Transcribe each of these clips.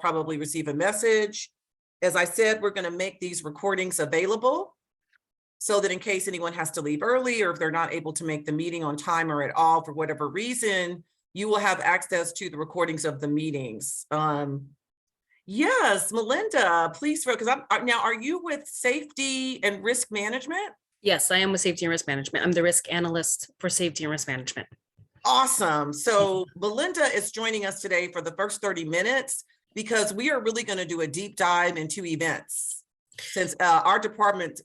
probably receive a message. As I said, we're going to make these recordings available so that in case anyone has to leave early or if they're not able to make the meeting on time or at all for whatever reason, you will have access to the recordings of the meetings. Yes, Melinda, please, because now, are you with safety and risk management? Yes, I am with safety and risk management. I'm the risk analyst for safety and risk management. Awesome. So Melinda is joining us today for the first 30 minutes because we are really going to do a deep dive into events. Since our department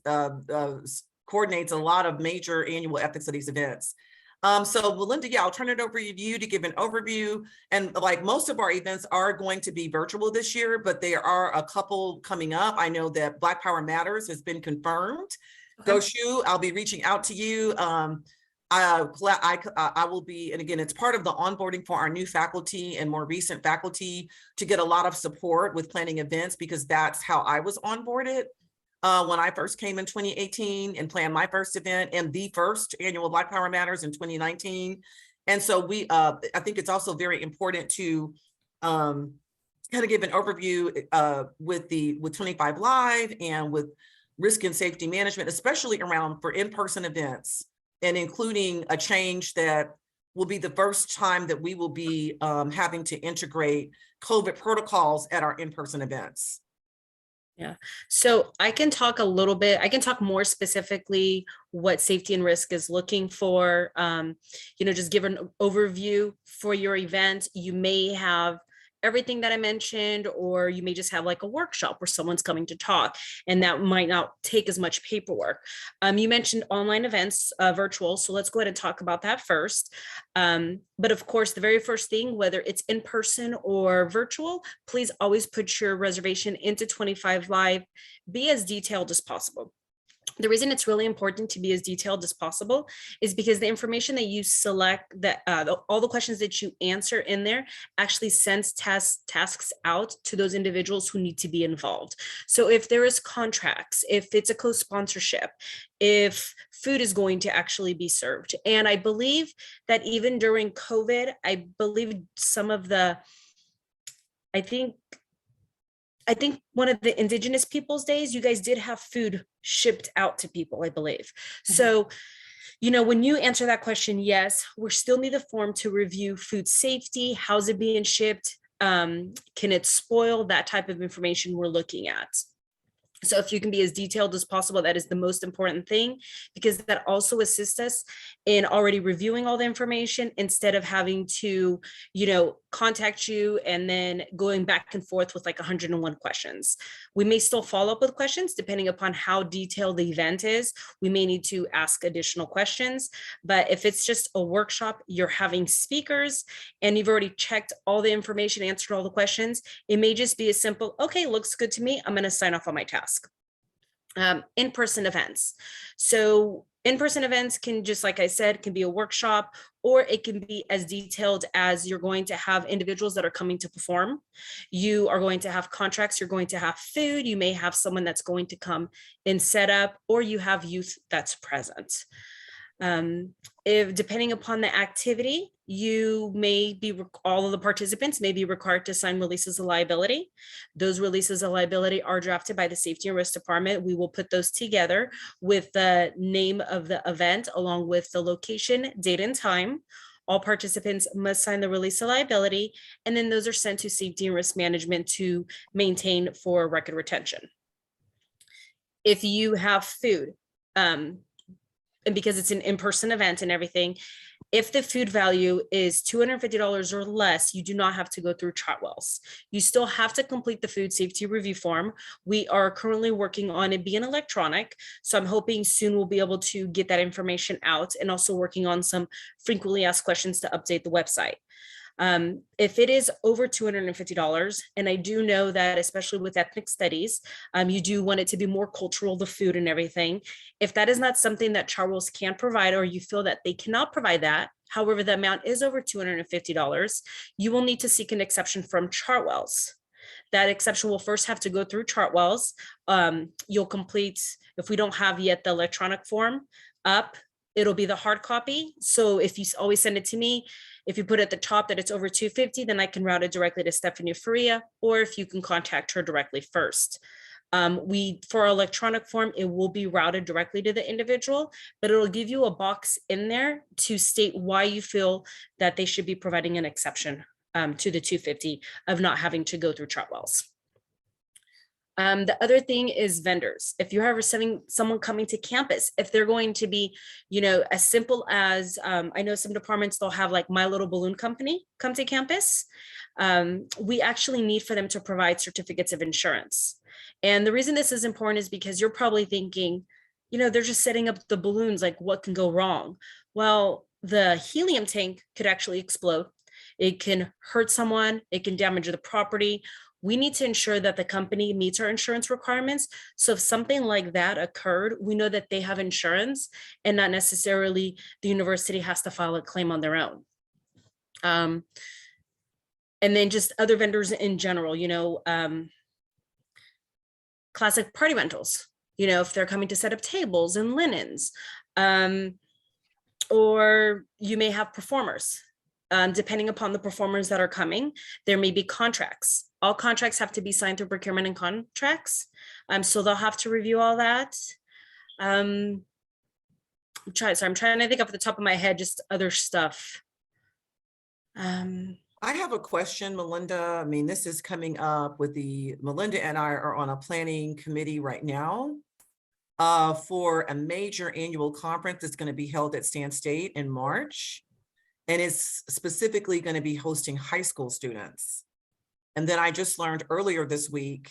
coordinates a lot of major annual ethics of these events. So Melinda, yeah, I'll turn it over to you to give an overview. And like most of our events are going to be virtual this year, but there are a couple coming up. I know that Black Power Matters has been confirmed. Okay. Goshu, I'll be reaching out to you. I will be, and again, it's part of the onboarding for our new faculty and more recent faculty to get a lot of support with planning events, because that's how I was onboarded when I first came in 2018 and planned my first event and the first annual Black Power Matters in 2019. And so I think it's also very important to kind of give an overview with 25 Live and with risk and safety management, especially around for in-person events, and including a change that will be the first time that we will be having to integrate COVID protocols at our in-person events. Yeah, so I can talk a little bit, I can talk more specifically what safety and risk is looking for, just give an overview for your event. You may have everything that I mentioned, or you may just have like a workshop where someone's coming to talk, and that might not take as much paperwork. You mentioned online events, virtual, so let's go ahead and talk about that first. But of course, the very first thing, whether it's in person or virtual, please always put your reservation into 25 Live. Be as detailed as possible. The reason it's really important to be as detailed as possible is because the information that you select, that all the questions that you answer in there actually sends tasks out to those individuals who need to be involved. So if there is contracts, if it's a co-sponsorship, if food is going to actually be served. And I believe that even during COVID, I believe some of the, I think one of the Indigenous Peoples Days, you guys did have food shipped out to people, I believe. Mm-hmm. So, when you answer that question, yes, we still need a form to review food safety. How's it being shipped? Can it spoil? That type of information we're looking at. So if you can be as detailed as possible, that is the most important thing, because that also assists us in already reviewing all the information instead of having to, contact you and then going back and forth with like 101 questions. We may still follow up with questions depending upon how detailed the event is. We may need to ask additional questions, but if it's just a workshop, you're having speakers and you've already checked all the information, answered all the questions, it may just be as simple, okay, looks good to me, I'm going to sign off on my task. In-person events. So in-person events can, just like I said, can be a workshop, or it can be as detailed as you're going to have individuals that are coming to perform. You are going to have contracts, you're going to have food, you may have someone that's going to come and set up, or you have youth that's present. If depending upon the activity, all of the participants may be required to sign releases of liability. Those releases of liability are drafted by the Safety and Risk Department. We will put those together with the name of the event, along with the location, date, and time. All participants must sign the release of liability, and then those are sent to Safety and Risk Management to maintain for record retention. If you have food, and because it's an in-person event and everything, if the food value is $250 or less, you do not have to go through Chartwells. You still have to complete the food safety review form. We are currently working on it being electronic, so I'm hoping soon we'll be able to get that information out, and also working on some frequently asked questions to update the website. If it is over $250, and I do know that especially with ethnic studies, you do want it to be more cultural, the food and everything. If that is not something that Chartwells can provide, or you feel that they cannot provide that, however, the amount is over $250, you will need to seek an exception from Chartwells. That exception will first have to go through Chartwells. You'll complete, if we don't have yet the electronic form up, it'll be the hard copy. So if you always send it to me, If you put at the top that it's over 250, then I can route it directly to Stephanie Faria, or if you can contact her directly first. For our electronic form, it will be routed directly to the individual, but it'll give you a box in there to state why you feel that they should be providing an exception to the 250 of not having to go through Chartwells. The other thing is vendors. If you're ever sending someone coming to campus, if they're going to be, as simple as, I know some departments, they'll have like My Little Balloon Company come to campus. We actually need for them to provide certificates of insurance. And the reason this is important is because you're probably thinking, they're just setting up the balloons, like what can go wrong? Well, the helium tank could actually explode. It can hurt someone, it can damage the property. We need to ensure that the company meets our insurance requirements. So if something like that occurred, we know that they have insurance and not necessarily the university has to file a claim on their own. And then just other vendors in general, classic party rentals, if they're coming to set up tables and linens, or you may have performers. Depending upon the performers that are coming, there may be contracts. All contracts have to be signed through procurement and contracts. So they'll have to review all that. I'm trying to think off the top of my head, just other stuff. I have a question, Melinda. I mean, this is coming up with Melinda and I are on a planning committee right now for a major annual conference that's going to be held at Stan State in March. And it's specifically going to be hosting high school students. And then I just learned earlier this week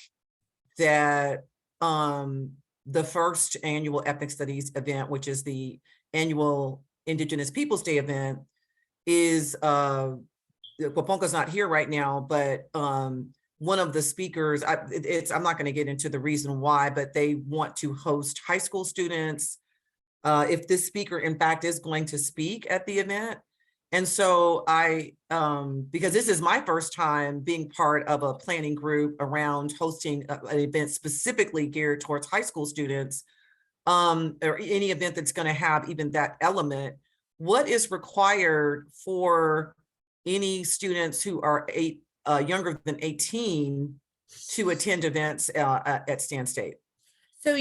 that the first annual Ethnic Studies event, which is the annual Indigenous Peoples Day event, is Waponka's not here right now, but one of the speakers, I'm not going to get into the reason why, but they want to host high school students if this speaker in fact is going to speak at the event. And so because this is my first time being part of a planning group around hosting an event specifically geared towards high school students, or any event that's going to have even that element, what is required for any students who are younger than 18 to attend events at Stan State? So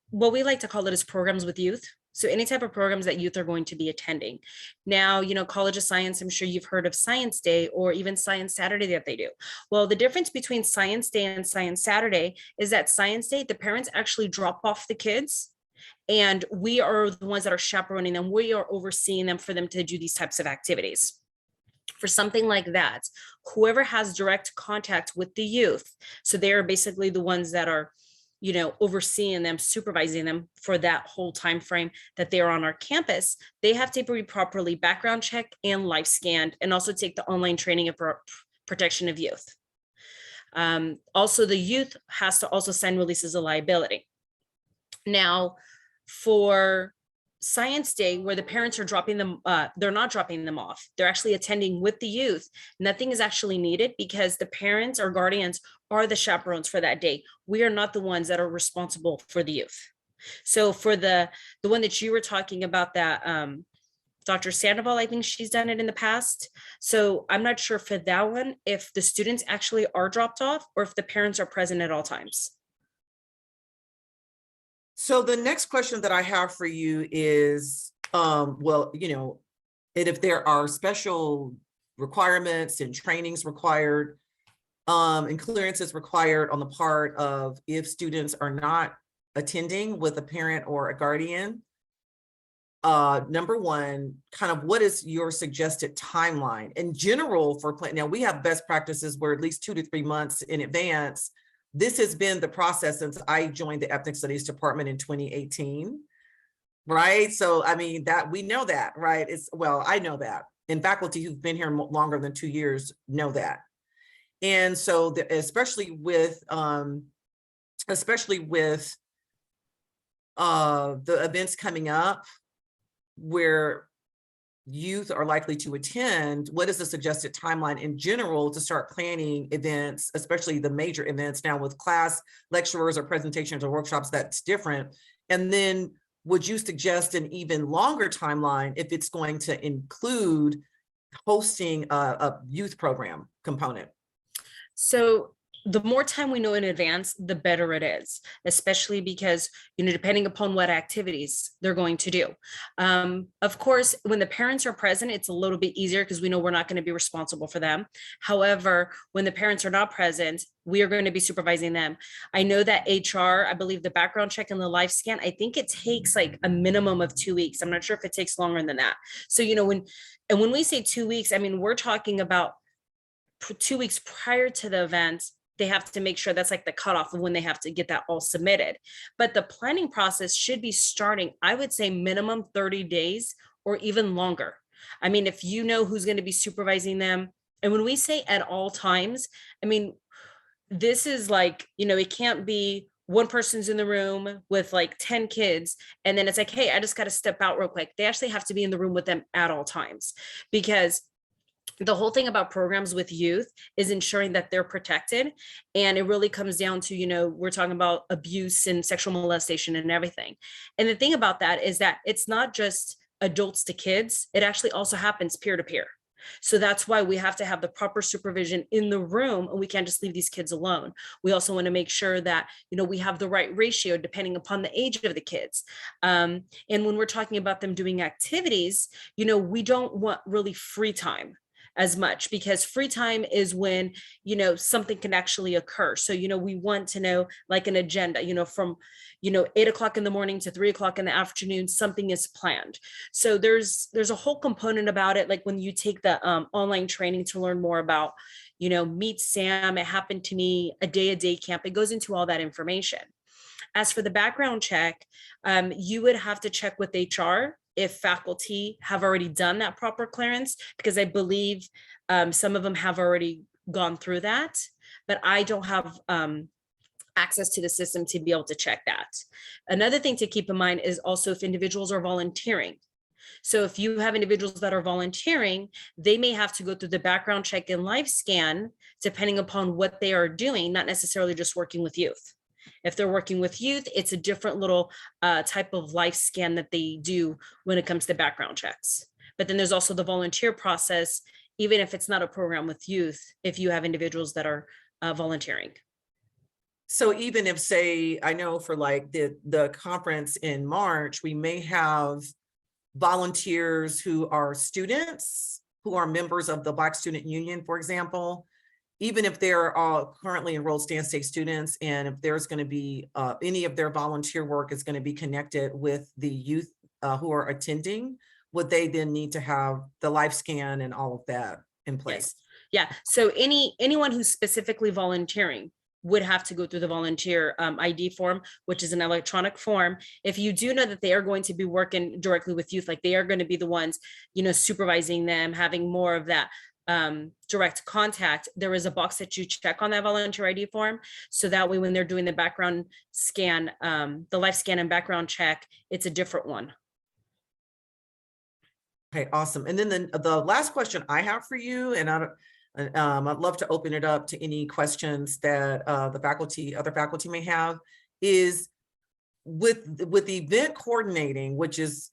what we like to call it is programs with youth. So any type of programs that youth are going to be attending. Now, College of Science, I'm sure you've heard of Science Day or even Science Saturday that they do. Well, the difference between Science Day and Science Saturday is that Science Day, the parents actually drop off the kids and we are the ones that are chaperoning them. We are overseeing them for them to do these types of activities. For something like that, whoever has direct contact with the youth, so they are basically the ones that are overseeing them, supervising them for that whole time frame that they are on our campus, they have to be properly background checked and live scanned, and also take the online training of protection of youth. Also, the youth has to also sign releases of liability. Now, for Science Day, where the parents are dropping them, they're not dropping them off. They're actually attending with the youth. Nothing is actually needed because the parents or guardians are the chaperones for that day. We are not the ones that are responsible for the youth. So for the one that you were talking about, that Dr. Sandoval, I think she's done it in the past. So I'm not sure for that one, if the students actually are dropped off or if the parents are present at all times. So the next question that I have for you is, and if there are special requirements and trainings required and clearances required on the part of if students are not attending with a parent or a guardian, number one, kind of what is your suggested timeline in general for plan? Now we have best practices where at least 2 to 3 months in advance. This has been the process since I joined the Ethnic Studies Department in 2018, right? So, I mean, that we know that, right? I know that. And faculty who've been here longer than 2 years know that. And so, especially with the events coming up where youth are likely to attend, what is the suggested timeline in general to start planning events, especially the major events? Now with class lecturers or presentations or workshops, that's different. And then would you suggest an even longer timeline if it's going to include hosting a youth program component? So the more time we know in advance, the better it is, especially because, depending upon what activities they're going to do. Of course, when the parents are present, it's a little bit easier because we know we're not going to be responsible for them. However, when the parents are not present, we are going to be supervising them. I know that HR, I believe the background check and the life scan, I think it takes like a minimum of 2 weeks. I'm not sure if it takes longer than that. So, when we say 2 weeks, I mean, we're talking about 2 weeks prior to the event. They have to make sure that's like the cutoff of when they have to get that all submitted. But the planning process should be starting, I would say minimum 30 days or even longer. I mean, if you know who's going to be supervising them, and when we say at all times, I mean, this is like, it can't be one person's in the room with like 10 kids. And then it's like, hey, I just got to step out real quick. They actually have to be in the room with them at all times, because the whole thing about programs with youth is ensuring that they're protected. And it really comes down to, we're talking about abuse and sexual molestation and everything. And the thing about that is that it's not just adults to kids, it actually also happens peer to peer. So that's why we have to have the proper supervision in the room, and we can't just leave these kids alone. We also want to make sure that, we have the right ratio depending upon the age of the kids. And when we're talking about them doing activities, we don't want really free time as much, because free time is when something can actually occur. So we want to know like an agenda, from 8 o'clock in the morning to 3 o'clock in the afternoon, something is planned. So there's a whole component about it, like when you take the online training to learn more about Meet Sam, It Happened to Me, a day camp, it goes into all that information. As for the background check, you would have to check with HR if faculty have already done that proper clearance, because I believe some of them have already gone through that, but I don't have access to the system to be able to check that. Another thing to keep in mind is also if individuals are volunteering. So if you have individuals that are volunteering, they may have to go through the background check and life scan, depending upon what they are doing, not necessarily just working with youth. If they're working with youth, it's a different little type of life scan that they do when it comes to background checks. But then there's also the volunteer process, even if it's not a program with youth, if you have individuals that are volunteering. So even if, say, I know for like the conference in March, we may have volunteers who are students, who are members of the Black Student Union, for example, even if they're currently enrolled Stan State students, and if there's going to be any of their volunteer work is going to be connected with the youth who are attending, would they then need to have the life scan and all of that in place? Yes. Yeah. So anyone who's specifically volunteering would have to go through the volunteer ID form, which is an electronic form. If you do know that they are going to be working directly with youth, like they are going to be the ones, supervising them, having more of that direct contact, there is a box that you check on that volunteer ID form. So that way, when they're doing the background scan, the life scan and background check, it's a different one. Okay, awesome. And then the last question I have for you, and I'd love to open it up to any questions that other faculty may have, is with the event coordinating, which is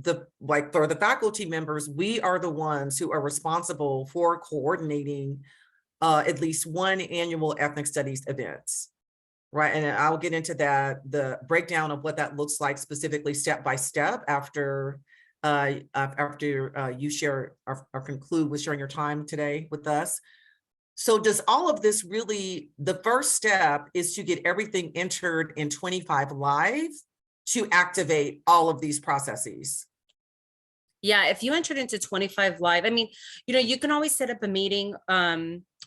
for the faculty members, we are the ones who are responsible for coordinating at least one annual ethnic studies events, right? And I'll get into the breakdown of what that looks like specifically step by step after you share or conclude with sharing your time today with us. So does all of this really, the first step is to get everything entered in 25 Live to activate all of these processes? Yeah, if you entered into 25 Live, I mean, you can always set up a meeting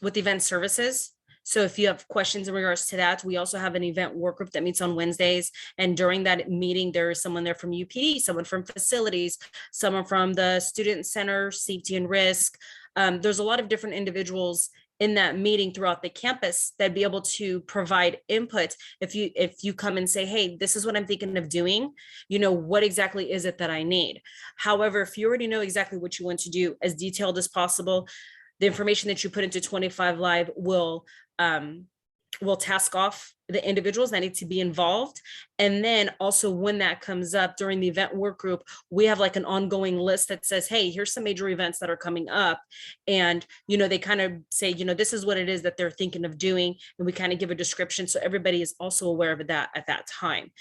with event services. So if you have questions in regards to that, we also have an event work group that meets on Wednesdays. And during that meeting, there is someone there from UPD, someone from facilities, someone from the Student Center, Safety and Risk. There's a lot of different individuals in that meeting throughout the campus that'd be able to provide input. If you come and say, hey, this is what I'm thinking of doing, what exactly is it that I need? However, if you already know exactly what you want to do, as detailed as possible, the information that you put into 25 Live will we'll task off the individuals that need to be involved. And then also when that comes up during the event work group, we have like an ongoing list that says, hey, here's some major events that are coming up. And, they kind of say, this is what it is that they're thinking of doing. And we kind of give a description. So everybody is also aware of that at that time.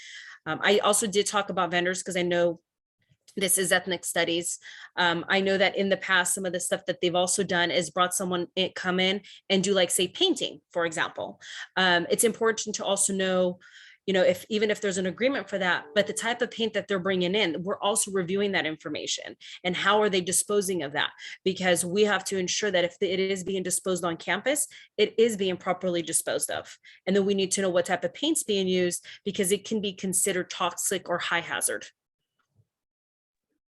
I also did talk about vendors because I know this is ethnic studies. I know that in the past, some of the stuff that they've also done is brought someone come in and do like, say, painting, for example. It's important to also know, if even if there's an agreement for that, but the type of paint that they're bringing in, we're also reviewing that information and how are they disposing of that? Because we have to ensure that if it is being disposed on campus, it is being properly disposed of. And then we need to know what type of paint's being used because it can be considered toxic or high hazard.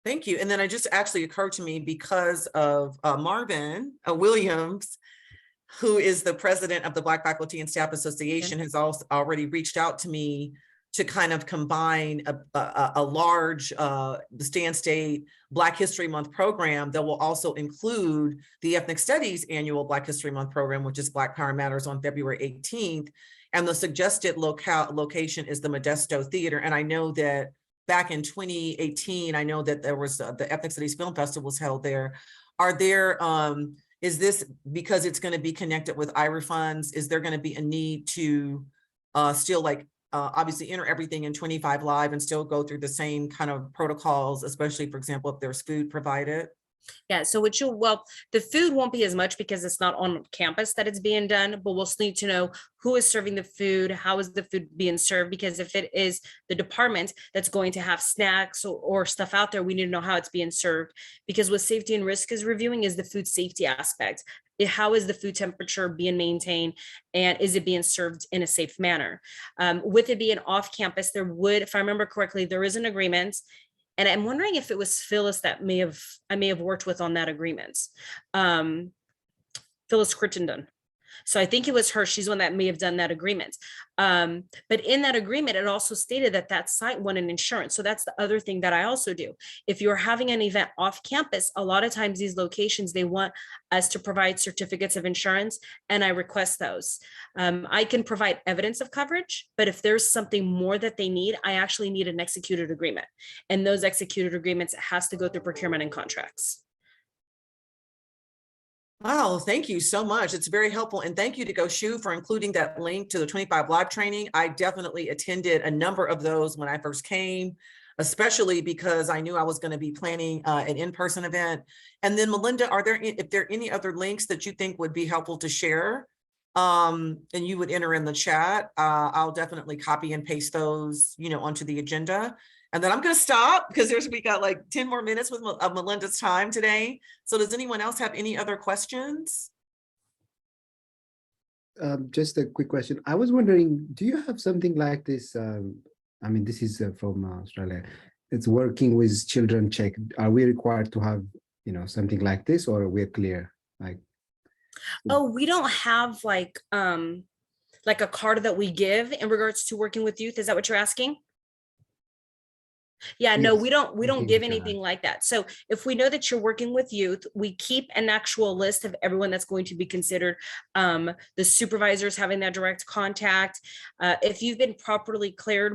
Thank you. And then it just actually occurred to me because of Marvin Williams, who is the president of the Black Faculty and Staff Association, has also already reached out to me to kind of combine a large Stan State Black History Month program that will also include the Ethnic Studies annual Black History Month program, which is Black Power Matters on February 18th. And the suggested location is the Modesto Theater. And I know that back in 2018, I know that there was the Ethnic Studies Film Festival was held there. Are there, is this because it's going to be connected with IRA funds? Is there going to be a need to still obviously enter everything in 25 Live and still go through the same kind of protocols, especially, for example, if there's food provided? Yeah, so the food won't be as much because it's not on campus that it's being done, but we'll still need to know who is serving the food, how is the food being served, because if it is the department that's going to have snacks or stuff out there, we need to know how it's being served. Because what safety and risk is reviewing is the food safety aspect. How is the food temperature being maintained and is it being served in a safe manner? With it being off campus, there would, if I remember correctly, there is an agreement. And I'm wondering if it was Phyllis that I may have worked with on that agreement. Phyllis Crittenden. So I think it was her. She's one that may have done that agreement. But in that agreement, it also stated that that site wanted insurance. So that's the other thing that I also do. If you're having an event off campus, a lot of times these locations, they want us to provide certificates of insurance, and I request those. I can provide evidence of coverage, but if there's something more that they need, I actually need an executed agreement. And those executed agreements has to go through procurement and contracts. Wow, thank you so much. It's very helpful. And thank you to GoShoe for including that link to the 25 Live training. I definitely attended a number of those when I first came, especially because I knew I was going to be planning an in-person event. And then Melinda, if there are any other links that you think would be helpful to share, and you would enter in the chat, I'll definitely copy and paste those, onto the agenda. And then I'm going to stop because we got like 10 more minutes of Melinda's time today. So does anyone else have any other questions? Just a quick question. I was wondering, do you have something like this? I mean, this is from Australia. It's working with children check. Are we required to have, something like this, or we're clear? Oh, we don't have like a card that we give in regards to working with youth. Is that what you're asking? Yeah, no, we don't give anything like that. So if we know that you're working with youth, we keep an actual list of everyone that's going to be considered, the supervisors having that direct contact. If you've been properly cleared,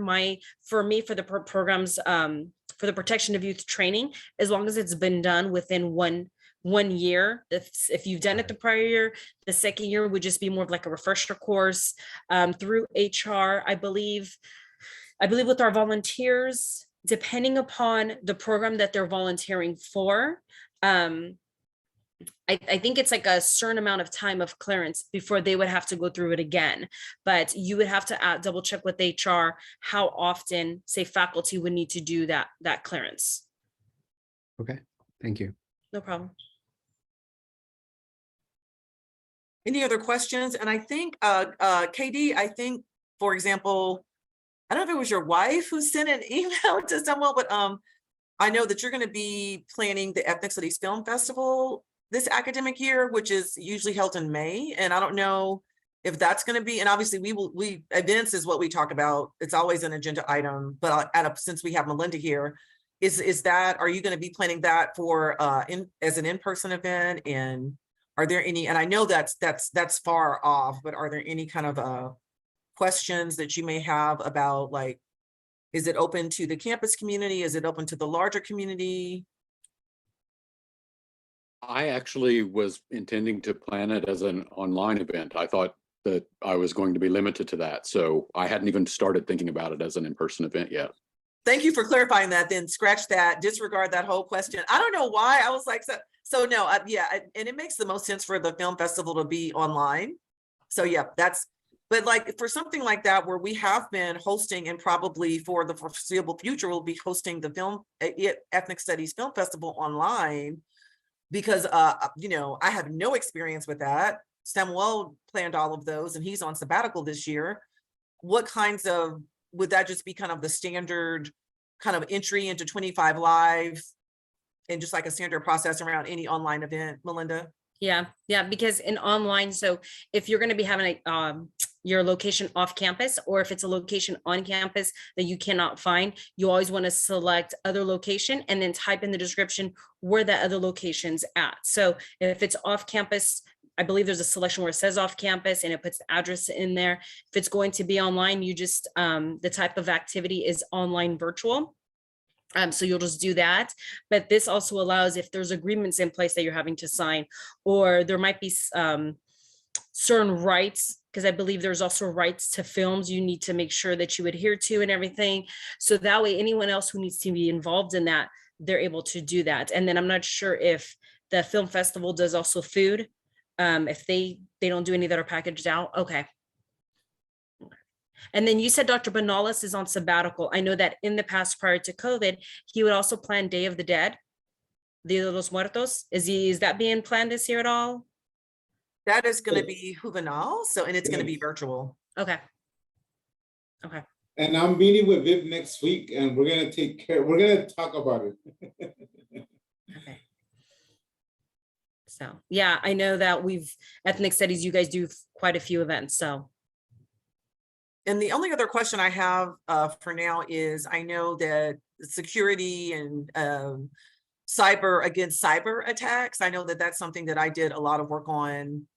for the programs, for the protection of youth training, as long as it's been done within one year. If you've done it the prior year, the second year would just be more of like a refresher course through HR, I believe with our volunteers, depending upon the program that they're volunteering for, I think it's like a certain amount of time of clearance before they would have to go through it again. But you would have to double check with HR how often, say, faculty would need to do that clearance. Okay, thank you. No problem. Any other questions? And I think, KD, for example, I don't know if it was your wife who sent an email to someone, but I know that you're going to be planning the Ethnic Studies Film Festival this academic year, which is usually held in May. And I don't know if that's going to be, and obviously events is what we talk about. It's always an agenda item, but since we have Melinda here, are you going to be planning that for as an in-person event? And Are there any, and I know that's far off, but are there any kind of questions that you may have about, like, is it open to the campus community? Is it open to the larger community? I actually was intending to plan it as an online event. I thought that I was going to be limited to that. So I hadn't even started thinking about it as an in-person event yet. Thank you for clarifying that. Then scratch that, disregard that whole question. I don't know why I was like, so no, yeah, and it makes the most sense for the film festival to be online. So yeah, but like for something like that, where we have been hosting, and probably for the foreseeable future, we'll be hosting the Ethnic Studies Film Festival online, because you know, I have no experience with that. Samuel planned all of those, and he's on sabbatical this year. What kinds of, would that just be kind of the standard kind of entry into 25 Live, and just like a standard process around any online event, Melinda? Yeah, because in online, so if you're going to be having your location off campus, or if it's a location on campus that you cannot find, you always want to select other location and then type in the description where that other location's at. So if it's off campus, I believe there's a selection where it says off campus and it puts the address in there. If it's going to be online, you just, the type of activity is online virtual. So you'll just do that. But this also allows, if there's agreements in place that you're having to sign, or there might be certain rights, because I believe there's also rights to films you need to make sure that you adhere to and everything. So that way, anyone else who needs to be involved in that, they're able to do that. And then I'm not sure if the film festival does also food. If they don't do any that are packaged out. Okay. And then you said Dr. Banales is on sabbatical. I know that in the past, prior to COVID, he would also plan Day of the Dead, Dia de los Muertos. Is that being planned this year at all? That is going to be Juvenal, and it's going to be virtual. Okay. And I'm meeting with Viv next week, and we're gonna talk about it. Okay. So yeah, I know that Ethnic Studies, you guys do quite a few events, so. And the only other question I have for now is, I know that security and cyber attacks, I know that that's something that I did a lot of work on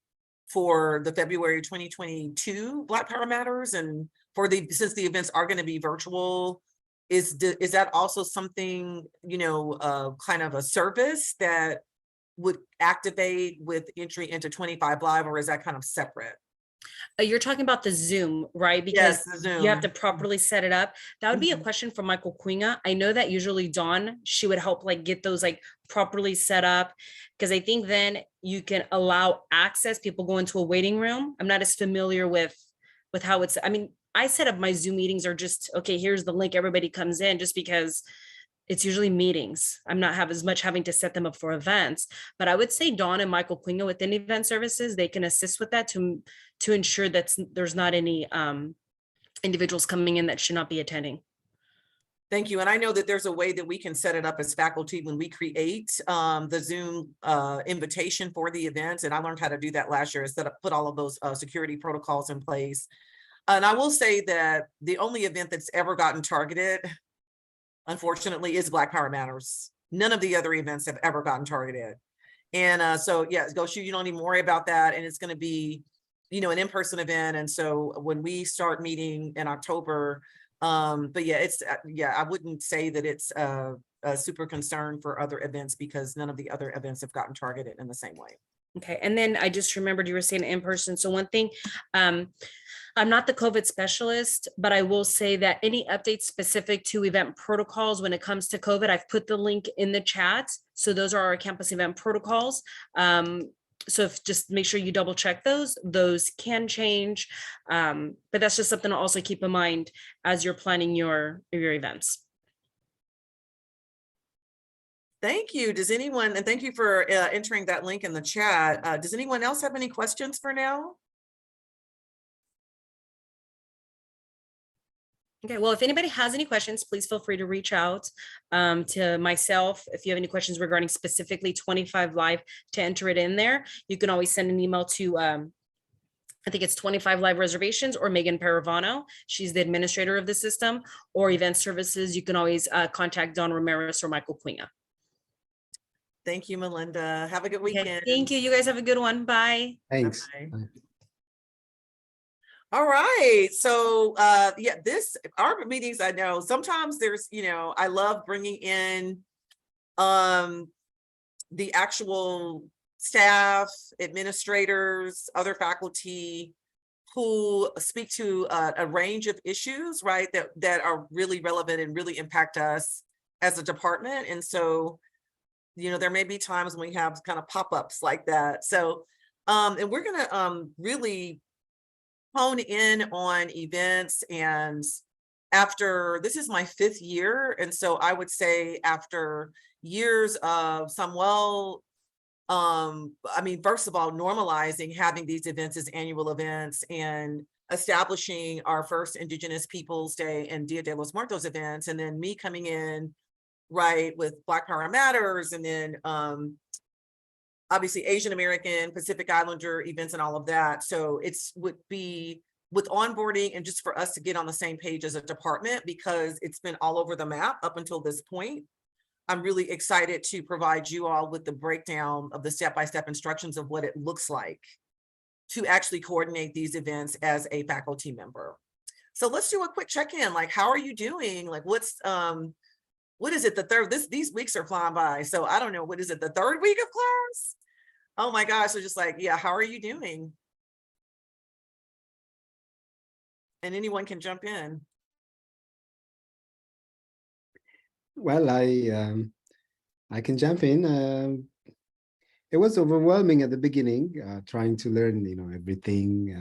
for the February 2022 Black Power Matters, and since the events are going to be virtual, is that also something, you know, kind of a service that would activate with entry into 25 Live, or is that kind of separate? You're talking about the Zoom, right? Because Yes, the Zoom. you have to properly set it up. That would be a Mhm. question for Michael Quinga. I know that usually Dawn, she would help like get those like properly set up, because I think then you can allow access, people go into a waiting room. I'm not as familiar with how it's, I mean, I set up my Zoom meetings are just, okay, here's the link, everybody comes in, just because it's usually meetings. I'm not as much having to set them up for events, but I would say Dawn and Michael Quinga within event services, they can assist with that to ensure that there's not any individuals coming in that should not be attending. Thank you. And I know that there's a way that we can set it up as faculty when we create the Zoom invitation for the events. And I learned how to do that last year, put all of those security protocols in place. And I will say that the only event that's ever gotten targeted, unfortunately, is Black Power Matters. None of the other events have ever gotten targeted. And so, yeah, you don't even worry about that. And it's going to be, you know, an in-person event. And so when we start meeting in October, but yeah, I wouldn't say that it's a super concern for other events, because none of the other events have gotten targeted in the same way. Okay, and then I just remembered you were saying in person. So one thing, I'm not the COVID specialist, but I will say that any updates specific to event protocols when it comes to COVID, I've put the link in the chat. So those are our campus event protocols. So just make sure you double check those can change. But that's just something to also keep in mind as you're planning your events. Thank you. And thank you for entering that link in the chat. Does anyone else have any questions for now? Okay, well, if anybody has any questions, please feel free to reach out to myself. If you have any questions regarding specifically 25 Live, to enter it in there, you can always send an email to, I think it's 25 Live Reservations or Megan Paravano. She's the administrator of the system, or event services. You can always contact Don Ramirez or Michael Quinga. Thank you, Melinda. Have a good Okay, weekend. thank you. You guys have a good one. Bye. Thanks. Bye. Bye. All right. So, yeah, our meetings, I know sometimes there's, I love bringing in, the actual staff, administrators, other faculty who speak to a range of issues, right, that are really relevant and really impact us as a department. And so, there may be times when we have kind of pop-ups like that. So, and we're gonna really hone in on events. And after, this is my 5th year, and so I would say after years of first of all, normalizing having these events as annual events and establishing our first Indigenous Peoples Day and Dia de los Muertos events, and then me coming in, right, with Black Power Matters, and then obviously Asian American, Pacific Islander events and all of that. So would be with onboarding and just for us to get on the same page as a department, because it's been all over the map up until this point. I'm really excited to provide you all with the breakdown of the step-by-step instructions of what it looks like to actually coordinate these events as a faculty member. So let's do a quick check-in. Like, how are you doing? Like, what is it, the third, these weeks are flying by. So I don't know, what is it, the 3rd week of class? Oh my gosh, so just like, yeah, how are you doing? And anyone can jump in. Well, I can jump in. It was overwhelming at the beginning, trying to learn, everything,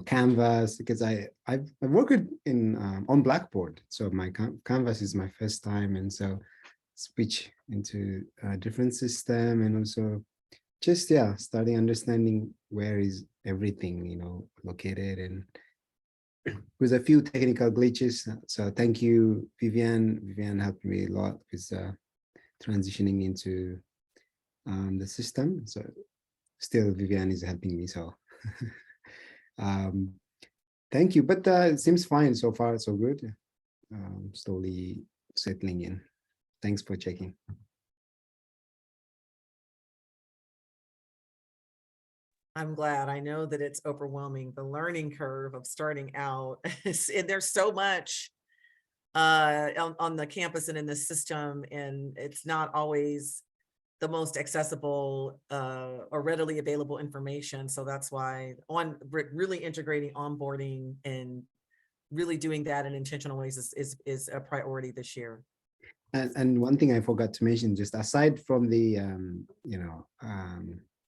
Canvas, because I've worked in on Blackboard, so my Canvas is my first time, and so switch into a different system, and also just starting understanding where is everything located, and with a few technical glitches. So thank you, Vivian. Vivian helped me a lot with transitioning into the system. So still Vivian is helping me. So thank you. But it seems fine so far, so good. Slowly settling in. Thanks for checking. I'm glad. I know that it's overwhelming, the learning curve of starting out. And there's so much on the campus and in the system, and it's not always the most accessible or readily available information. So that's why really integrating onboarding and really doing that in intentional ways is a priority this year. And one thing I forgot to mention, just aside from the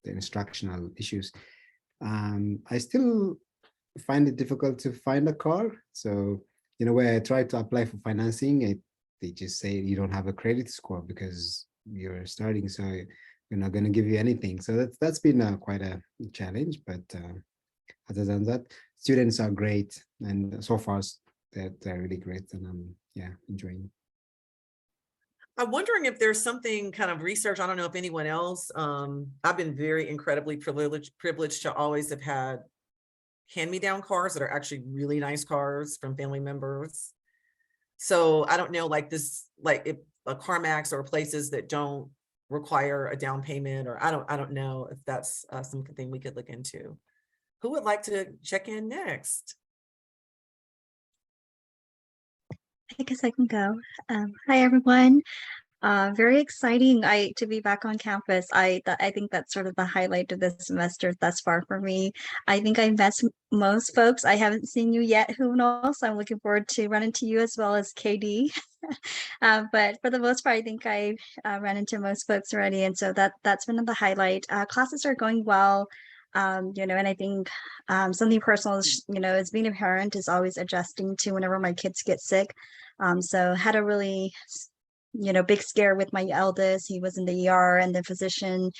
the instructional issues, I still find it difficult to find a car. So where I try to apply for financing, they just say you don't have a credit score because you're starting, so we're not going to give you anything. So that's been quite a challenge. But other than that, students are great, and so far they're really great, and I'm enjoying. I'm wondering if there's something kind of research. I don't know if anyone else. I've been incredibly privileged to always have had hand-me-down cars that are actually really nice cars from family members. So I don't know, like if a CarMax or places that don't require a down payment, or I don't know if that's something we could look into. Who would like to check in next? I guess I can go. Hi, everyone. Very exciting to be back on campus. I think that's sort of the highlight of this semester thus far for me. I think I met most folks. I haven't seen you yet, who knows? I'm looking forward to running into you as well as KD. But for the most part, I think I ran into most folks already. And so that's been the highlight. Classes are going well. And I think something personal is, as being a parent is always adjusting to whenever my kids get sick. So had a really, big scare with my eldest. He was in the ER and the physician.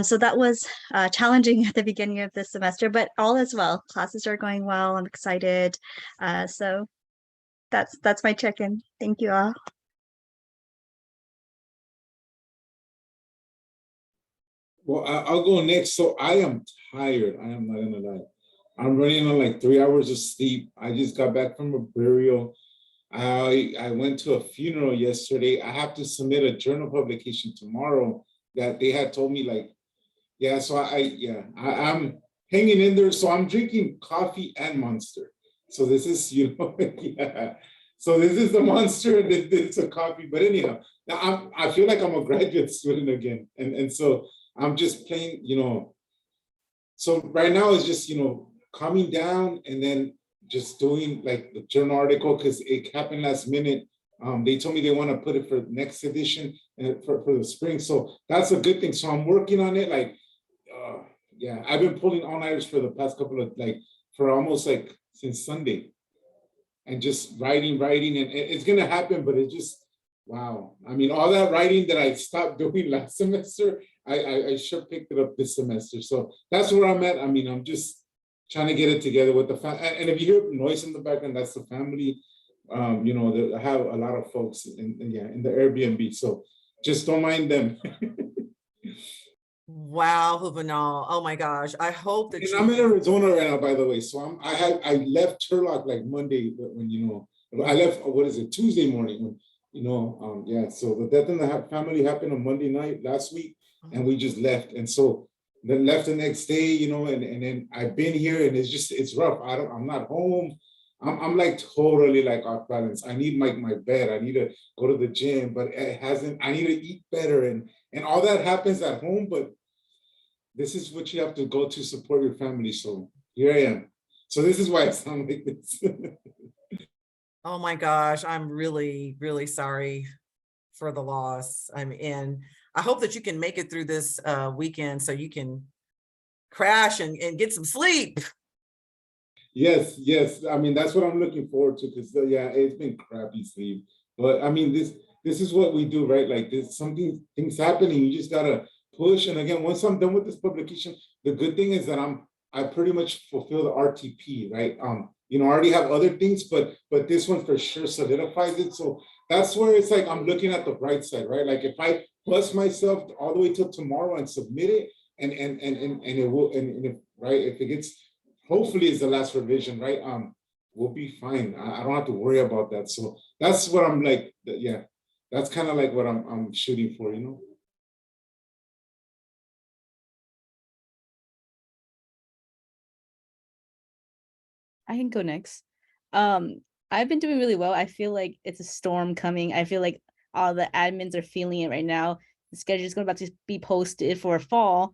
So that was challenging at the beginning of this semester, but all is well. Classes are going well. I'm excited. So that's my check-in. Thank you all. Well, I'll go next. So I am tired. I am not gonna lie. I'm running on like 3 hours of sleep. I just got back from a burial. I went to a funeral yesterday. I have to submit a journal publication tomorrow that they had told me like, yeah, so I'm hanging in there. So I'm drinking coffee and Monster. So this is, yeah. So this is the Monster and it's a coffee. But anyhow, now I feel like I'm a graduate student again. And so I'm just playing, so right now it's just, calming down and then just doing like the journal article because it happened last minute. They told me they want to put it for next edition and for the spring. So that's a good thing. So I'm working on it. Like, yeah, I've been pulling all-nighters for the past couple of for almost since Sunday, and just writing, and it's gonna happen. But it just, wow. I mean, all that writing that I stopped doing last semester, I sure picked it up this semester. So that's where I'm at. I mean, I'm just trying to get it together with the family. And if you hear noise in the background, that's the family. I have a lot of folks in the Airbnb, so just don't mind them. Wow, Juvenal. Oh my gosh. I hope that And I'm in Arizona right now, by the way. So I left Turlock like Monday when I left, what is it, Tuesday morning when yeah. So the death in the family happened on Monday night last week, and we just left. And so then left the next day, and then I've been here, and it's rough. I'm not home. I'm like totally like off balance. I need my bed. I need to go to the gym, but it hasn't. I need to eat better, and all that happens at home. But this is what you have to go to support your family. So here I am. So this is why I sound like this. Oh my gosh, I'm really, really sorry for the loss. And I hope that you can make it through this weekend so you can crash and get some sleep. Yes. I mean, that's what I'm looking forward to because yeah, it's been crappy sleep. But I mean, this is what we do, right? Like there's things happening. You just gotta push. And again, once I'm done with this publication, the good thing is that I pretty much fulfill the RTP, right? I already have other things, but this one for sure solidifies it. So that's where it's like I'm looking at the bright side, right? Like if I plus myself all the way till tomorrow and submit it, and it will, and if it gets, hopefully it's the last revision, right? We'll be fine. I don't have to worry about that. So that's what I'm like, yeah, that's kind of like what I'm shooting for, I can go next. I've been doing really well. I feel like it's a storm coming. I feel like all the admins are feeling it right now. The schedule is about to be posted for fall,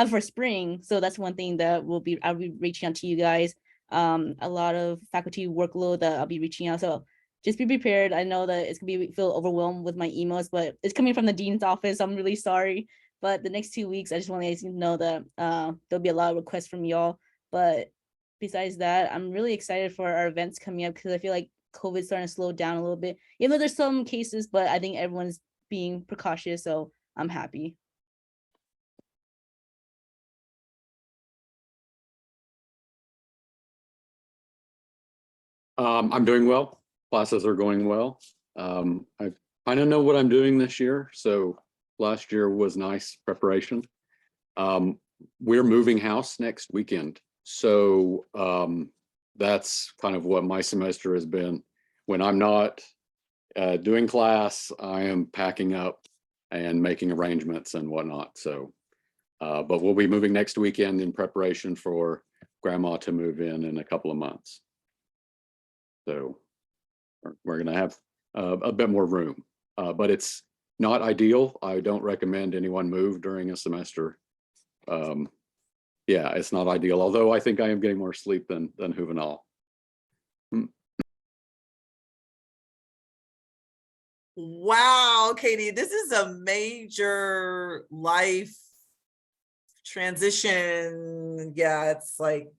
for spring. So that's one thing that I'll be reaching out to you guys. A lot of faculty workload that I'll be reaching out. So just be prepared. I know that it's gonna feel overwhelmed with my emails, but it's coming from the dean's office. I'm really sorry. But the next 2 weeks, I just want to let you know that there'll be a lot of requests from y'all. But besides that, I'm really excited for our events coming up because I feel like COVID's starting to slow down a little bit. Even though there's some cases, but I think everyone's being precautious, so I'm happy. I'm doing well. Classes are going well. I kind of know what I'm doing this year. So last year was nice preparation. We're moving house next weekend. So that's kind of what my semester has been. When I'm not doing class, I am packing up and making arrangements and whatnot. So, but we'll be moving next weekend in preparation for grandma to move in a couple of months. So we're going to have a bit more room, but it's not ideal. I don't recommend anyone move during a semester. Yeah, it's not ideal, although I think I am getting more sleep than Juvenal. Wow, Katie, this is a major life transition. Yeah, it's like,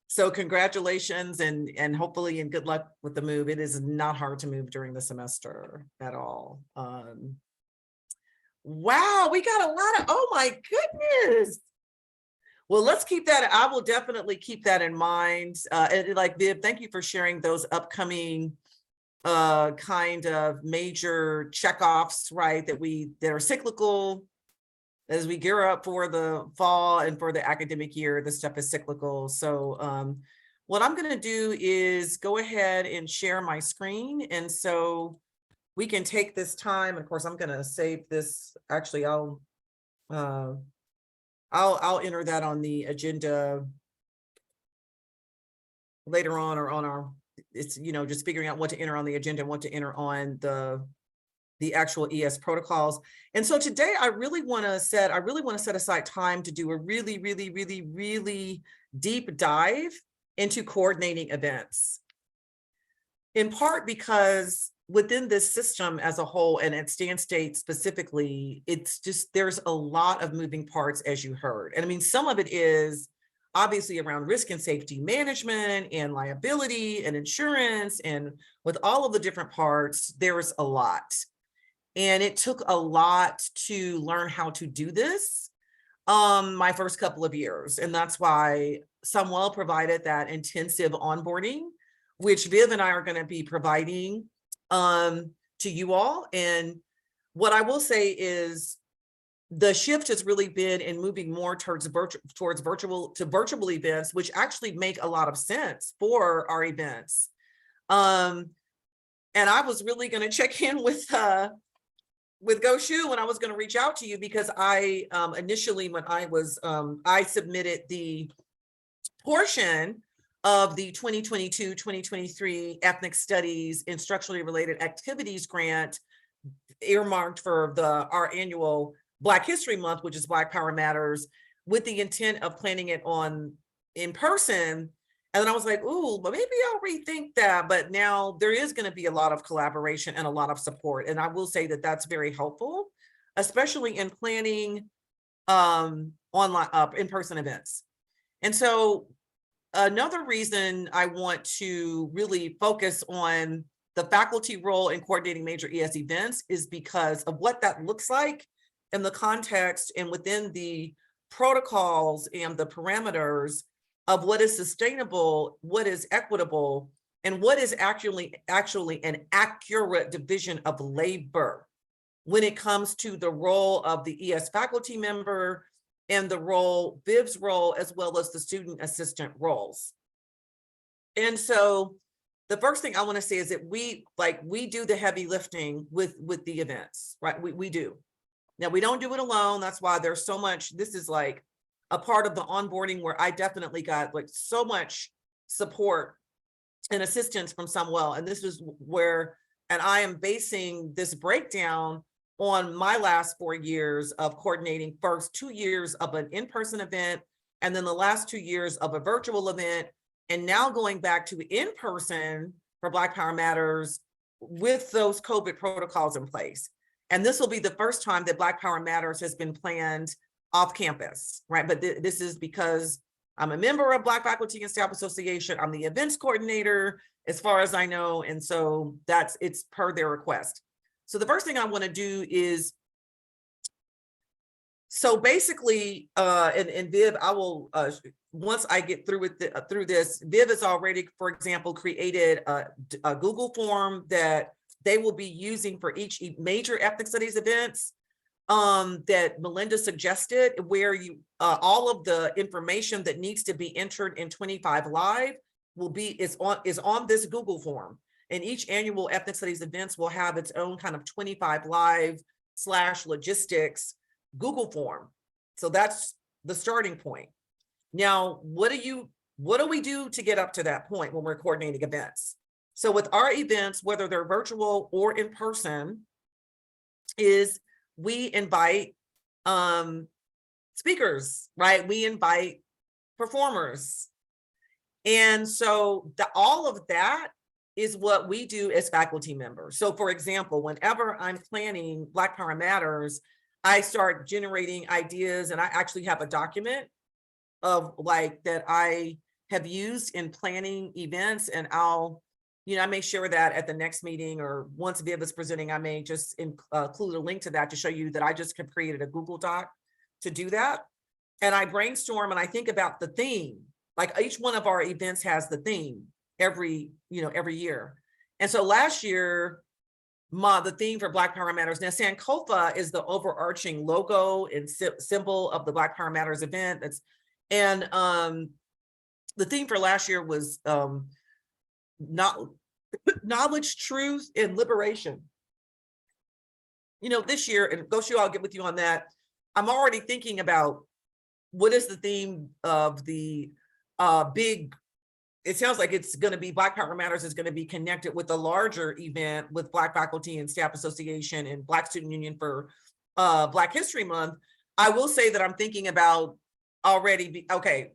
so congratulations and hopefully and good luck with the move. It is not hard to move during the semester at all. Wow, we got a lot of, oh my goodness. Well, let's keep that. I will definitely keep that in mind. And like Viv, thank you for sharing those upcoming kind of major checkoffs, right? That are cyclical as we gear up for the fall and for the academic year. This stuff is cyclical. So what I'm gonna do is go ahead and share my screen. And so we can take this time. Of course, I'm gonna save this. Actually, I'll enter that on the agenda later on, or on our, it's, you know, just figuring out what to enter on the agenda and what to enter on the actual ES protocols. And so today I really want to set aside time to do a really deep dive into coordinating events. In part because within this system as a whole, and at Stan State specifically, it's just, there's a lot of moving parts, as you heard. And I mean, some of it is obviously around risk and safety management and liability and insurance, and with all of the different parts, there's a lot. And it took a lot to learn how to do this my first couple of years. And that's why Samuel provided that intensive onboarding, which Viv and I are going to be providing to you all. And what I will say is the shift has really been in moving more towards virtual events, which actually make a lot of sense for our events. And I was really going to check in with GoShoe when I was going to reach out to you, because I initially, when I was I submitted the portion of the 2022-2023 Ethnic Studies and Structurally Related Activities grant earmarked for our annual Black History Month, which is Black Power Matters, with the intent of planning it in person. And then I was like, ooh, but maybe I'll rethink that. But now there is going to be a lot of collaboration and a lot of support. And I will say that that's very helpful, especially in planning online in-person events. And so another reason I want to really focus on the faculty role in coordinating major ES events is because of what that looks like in the context and within the protocols and the parameters of what is sustainable, what is equitable, and what is actually an accurate division of labor when it comes to the role of the ES faculty member and the role, Viv's role, as well as the student assistant roles. And so the first thing I want to say is that we do the heavy lifting with the events, right? We do. Now, we don't do it alone. That's why there's so much, this is like a part of the onboarding where I definitely got like so much support and assistance from Samuel. And this is where, and I am basing this breakdown on my last 4 years of coordinating, first 2 years of an in-person event, and then the last 2 years of a virtual event, and now going back to in-person for Black Power Matters with those COVID protocols in place. And this will be the first time that Black Power Matters has been planned off campus, right? But this is because I'm a member of Black Faculty and Staff Association. I'm the events coordinator, as far as I know. And so it's per their request. So the first thing I want to do is, so basically, and Viv, I will, once I get through with through this, Viv has already, for example, created a Google form that they will be using for each major ethnic studies events that Melinda suggested, where you all of the information that needs to be entered in 25 Live is on this Google form. And each annual ethnic studies events will have its own kind of 25 Live / logistics Google form. So that's the starting point. Now, what do we do to get up to that point when we're coordinating events? So with our events, whether they're virtual or in person, is we invite speakers, right? We invite performers. And so all of that is what we do as faculty members. So for example, whenever I'm planning Black Power Matters, I start generating ideas, and I actually have a document of like that I have used in planning events, and I may share that at the next meeting, or once Viv is presenting, I may just include a link to that to show you that I just created a Google Doc to do that. And I brainstorm and I think about the theme. Like each one of our events has the theme every year. And so last year, the theme for Black Power Matters, now Sankofa is the overarching logo and symbol of the Black Power Matters event. the theme for last year was not knowledge, truth, and liberation. You know, this year, and Goshu, I'll get with you on that. I'm already thinking about what is the theme of the big, it sounds like it's going to be Black Power Matters is going to be connected with a larger event with Black Faculty and Staff Association and Black Student Union for Black History Month. I will say that I'm thinking about already, okay,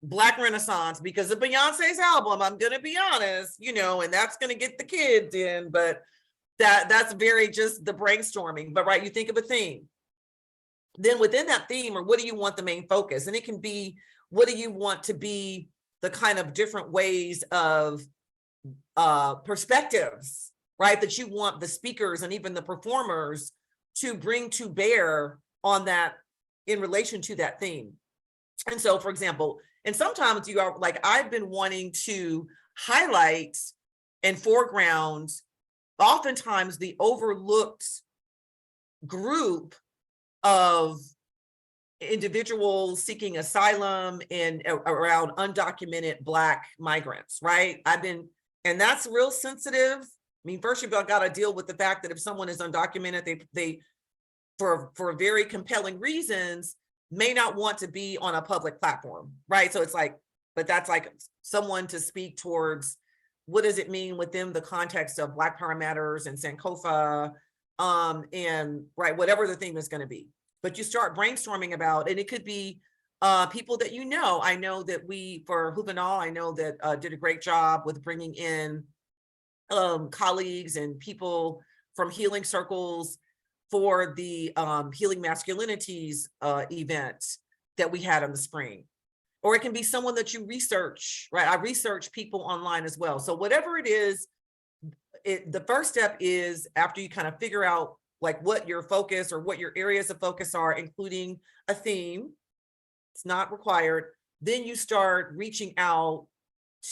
Black Renaissance, because of Beyonce's album, I'm going to be honest, you know, and that's going to get the kids in, but that's very just the brainstorming. But right, you think of a theme. Then within that theme, or what do you want the main focus? And it can be, what do you want to be the kind of different ways of perspectives, right? That you want the speakers and even the performers to bring to bear on that in relation to that theme. And so, for example, and sometimes you are like, I've been wanting to highlight and foreground oftentimes the overlooked group of individuals seeking asylum and around undocumented Black migrants, right? And that's real sensitive. I mean, first you've got to deal with the fact that if someone is undocumented, they for very compelling reasons, may not want to be on a public platform, right? So it's like, but that's like someone to speak towards what does it mean within the context of Black Power Matters and Sankofa, and right, whatever the theme is going to be. But you start brainstorming about, and it could be people that you know. I know that for Juvenal, I know that did a great job with bringing in colleagues and people from healing circles for the Healing Masculinities event that we had in the spring. Or it can be someone that you research, right? I research people online as well. So whatever it is, the first step is after you kind of figure out like what your focus or what your areas of focus are, including a theme, it's not required. Then you start reaching out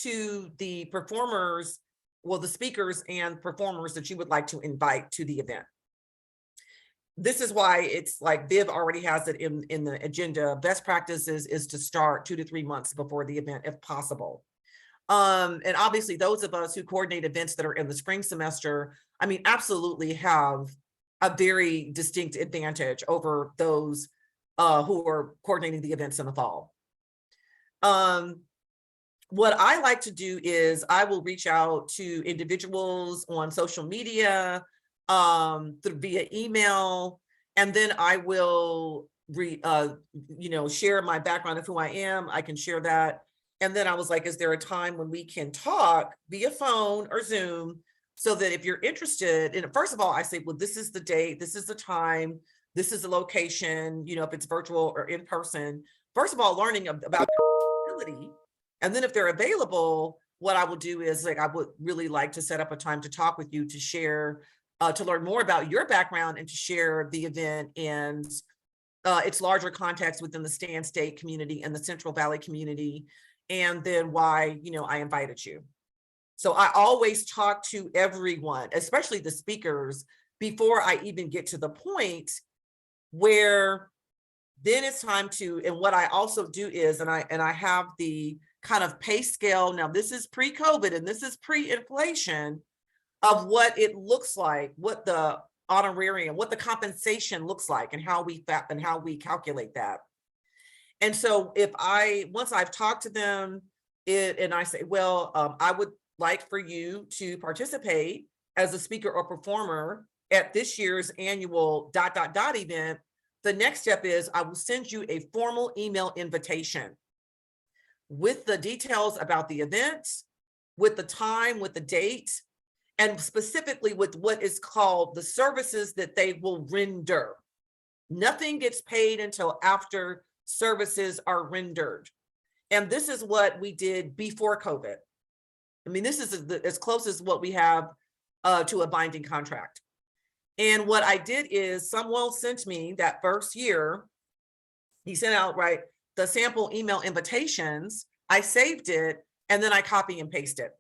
to the performers, well, the speakers and performers that you would like to invite to the event. This is why it's like Viv already has it in the agenda. Best practices is to start 2 to 3 months before the event, if possible. And obviously those of us who coordinate events that are in the spring semester, I mean, absolutely have a very distinct advantage over those who are coordinating the events in the fall. What I like to do is I will reach out to individuals on social media, via email, and then I will share my background of who I am. I can share that. And then I was like, is there a time when we can talk via phone or Zoom so that if you're interested, and first of all, I say, well, this is the date, this is the time, this is the location, you know, if it's virtual or in person. First of all, learning about their ability. And then if they're available, what I will do is like, I would really like to set up a time to talk with you to share, to learn more about your background and to share the event and its larger context within the Stan State community and the Central Valley community, and then why, you know, I invited you. So I always talk to everyone, especially the speakers, before I even get to the point where then it's time to, and what I also do is, and I have the kind of pay scale. Now this is pre-COVID and this is pre-inflation of what it looks like, what the honorarium, what the compensation looks like, and how we calculate that. And so once I've talked to them, and I say, well, I would like for you to participate as a speaker or performer at this year's annual ... event, the next step is I will send you a formal email invitation with the details about the event, with the time, with the date, and specifically with what is called the services that they will render. Nothing gets paid until after services are rendered. And this is what we did before COVID. I mean, this is as close as what we have to a binding contract. And what I did is someone sent me that first year, he sent out, right, the sample email invitations, I saved it, and then I copy and paste it.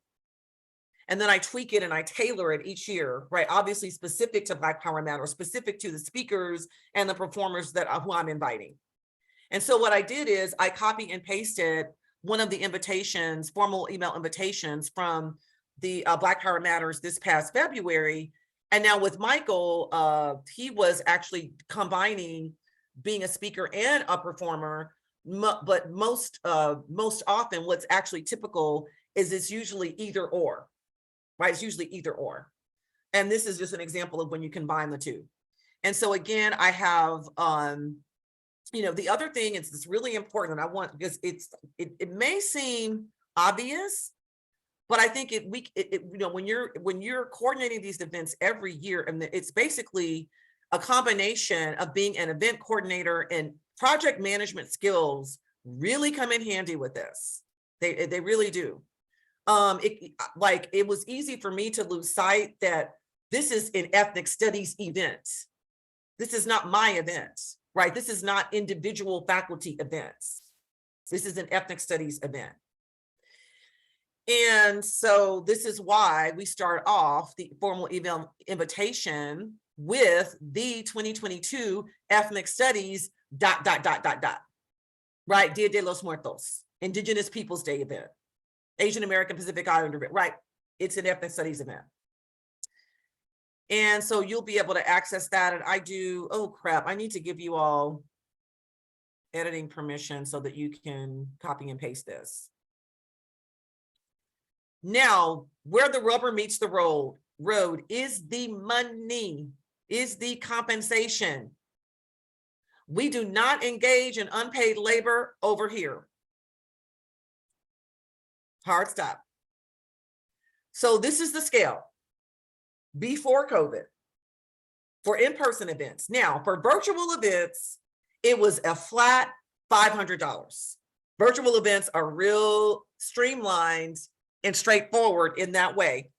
And then I tweak it and I tailor it each year, right? Obviously specific to Black Power Matters, specific to the speakers and the performers who I'm inviting. And so what I did is I copy and pasted one of the invitations, formal email invitations from the Black Power Matters this past February. And now with Michael, he was actually combining being a speaker and a performer, but most often what's actually typical is it's usually either or, right? It's usually either or. And this is just an example of when you combine the two. And so again, I have, the other thing is it's really important, and I want, because it may seem obvious, but I think when you're coordinating these events every year, and it's basically a combination of being an event coordinator, and project management skills really come in handy with this. They really do. It was easy for me to lose sight that this is an ethnic studies event. This is not my event, right? This is not individual faculty events. This is an ethnic studies event. And so this is why we start off the formal email invitation with the 2022 ethnic studies ... right? Dia de los Muertos, Indigenous Peoples Day event, Asian American Pacific Islander event, right? It's an ethnic studies event. And so you'll be able to access that. And oh crap, I need to give you all editing permission so that you can copy and paste this. Now, where the rubber meets the road is the money, is the compensation. We do not engage in unpaid labor over here. Hard stop. So this is the scale before COVID for in-person events. Now, for virtual events, it was a flat $500. Virtual events are real streamlined and straightforward in that way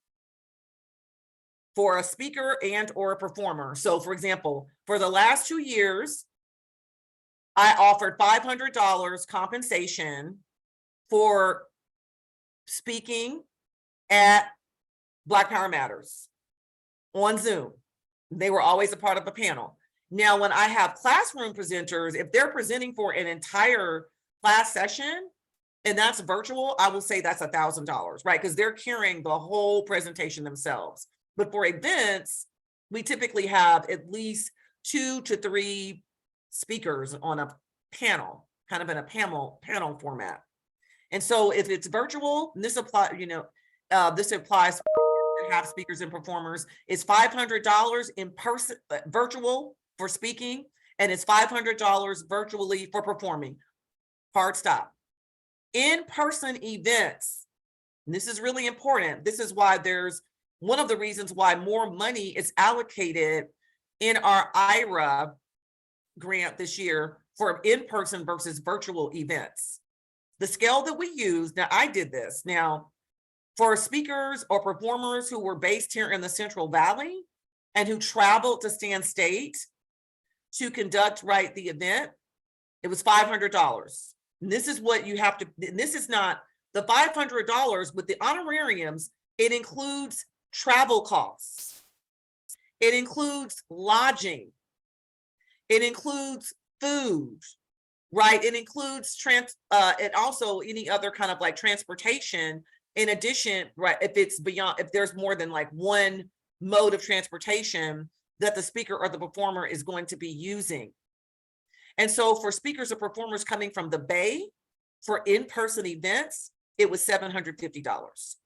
for a speaker and or a performer. So for example, for the last 2 years, I offered $500 compensation for speaking at Black Power Matters on Zoom. They were always a part of a panel. Now, when I have classroom presenters, if they're presenting for an entire class session, and that's virtual, I will say that's $1,000, right? Because they're carrying the whole presentation themselves. But for events, we typically have at least 2 to 3 speakers on a panel, kind of in a panel format. And so if it's virtual, and this applies to have speakers and performers, it's $500 in person, virtual for speaking, and it's $500 virtually for performing. Hard stop. In-person events, and this is really important. This is why there's one of the reasons why more money is allocated in our IRA grant this year for in-person versus virtual events. The scale that we use, now I did this. Now, for speakers or performers who were based here in the Central Valley and who traveled to Stan State to conduct, the event, it was $500. And this is what you have to, this is not the $500 with the honorariums. It includes travel costs. It includes lodging. It includes food, right? It includes and also any other kind of transportation in addition, right? If it's beyond, if there's more than one mode of transportation that the speaker or the performer is going to be using. And so for speakers or performers coming from the Bay for in-person events, it was $750.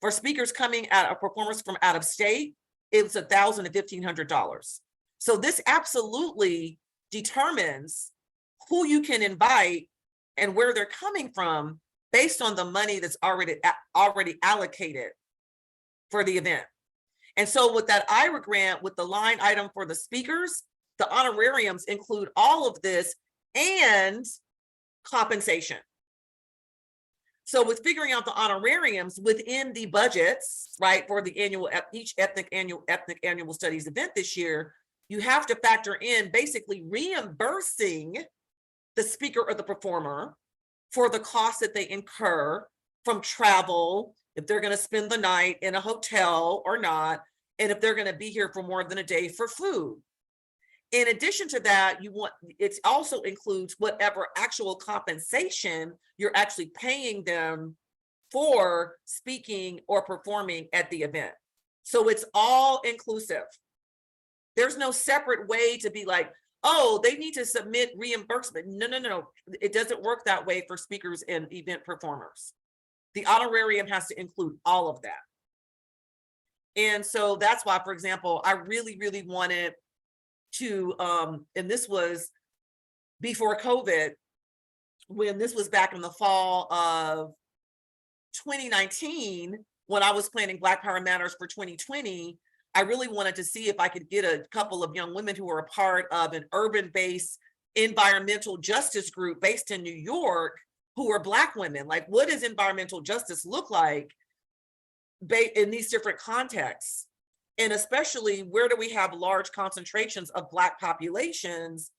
For speakers coming out of performers from out of state, it was $1,000 to $1,500. So this absolutely determines who you can invite and where they're coming from based on the money that's already allocated for the event. And so with that IRA grant, with the line item for the speakers, the honorariums include all of this and compensation. So with figuring out the honorariums within the budgets, right, for the annual, each ethnic annual studies event this year, you have to factor in basically reimbursing the speaker or the performer for the costs that they incur from travel, if they're going to spend the night in a hotel or not, and if they're going to be here for more than a day for food. In addition to that, it also includes whatever actual compensation you're actually paying them for speaking or performing at the event. So it's all inclusive. There's no separate way to be like, oh, they need to submit reimbursement. No. It doesn't work that way for speakers and event performers. The honorarium has to include all of that. And so that's why, for example, I really, really wanted to, and this was before COVID, when this was back in the fall of 2019, when I was planning Black Power Matters for 2020, I really wanted to see if I could get a couple of young women who are a part of an urban-based environmental justice group based in New York, who are Black women. Like, what does environmental justice look like in these different contexts? And especially, where do we have large concentrations of Black populations?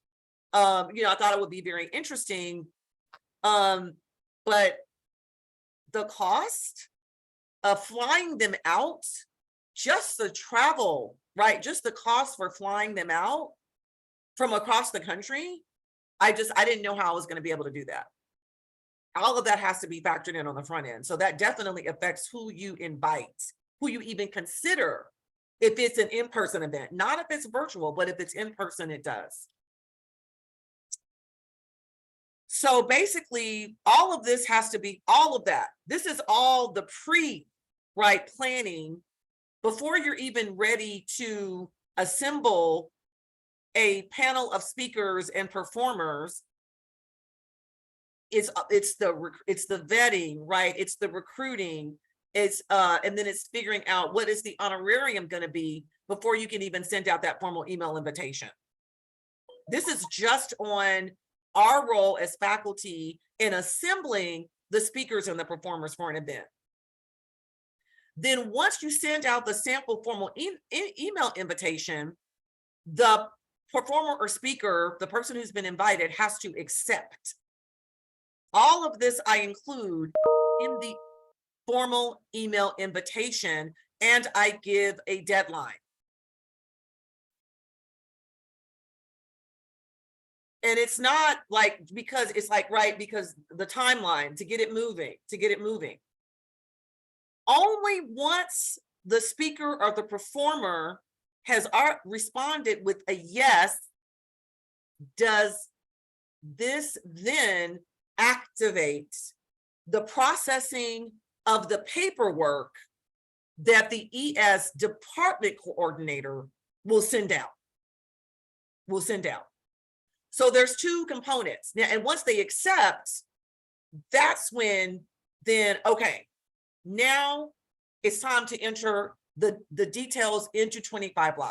I thought it would be very interesting. But the cost of flying them out, just the travel, right? Just the cost for flying them out from across the country. I didn't know how I was going to be able to do that. All of that has to be factored in on the front end. So that definitely affects who you invite, who you even consider if it's an in-person event. Not if it's virtual, but if it's in person, it does. So basically, all of this has to be, all of that. This is all the planning before you're even ready to assemble a panel of speakers and performers. It's the vetting, right? It's the recruiting. And then it's figuring out what is the honorarium going to be before you can even send out that formal email invitation. This is just on our role as faculty in assembling the speakers and the performers for an event. Then once you send out the sample formal email invitation, the performer or speaker, the person who's been invited, has to accept. All of this I include in the formal email invitation, and I give a deadline. And it's not like, because it's like, right, because the timeline to get it moving. Only once the speaker or the performer has responded with a yes, does this then activate the processing of the paperwork that the ES department coordinator will send out. So there's two components. Now, and once they accept, that's when then, okay, now it's time to enter the details into 25 Live.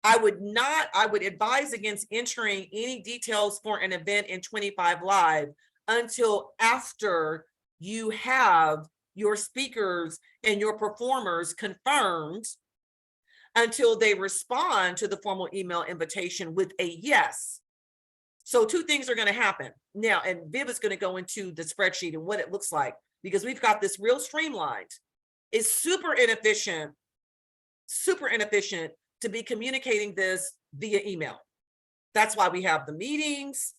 I would advise against entering any details for an event in 25 Live until after you have your speakers and your performers confirmed, until they respond to the formal email invitation with a yes. So two things are going to happen now, and Viv is going to go into the spreadsheet and what it looks like, because we've got this real streamlined. It's super inefficient to be communicating this via email. That's why we have the meetings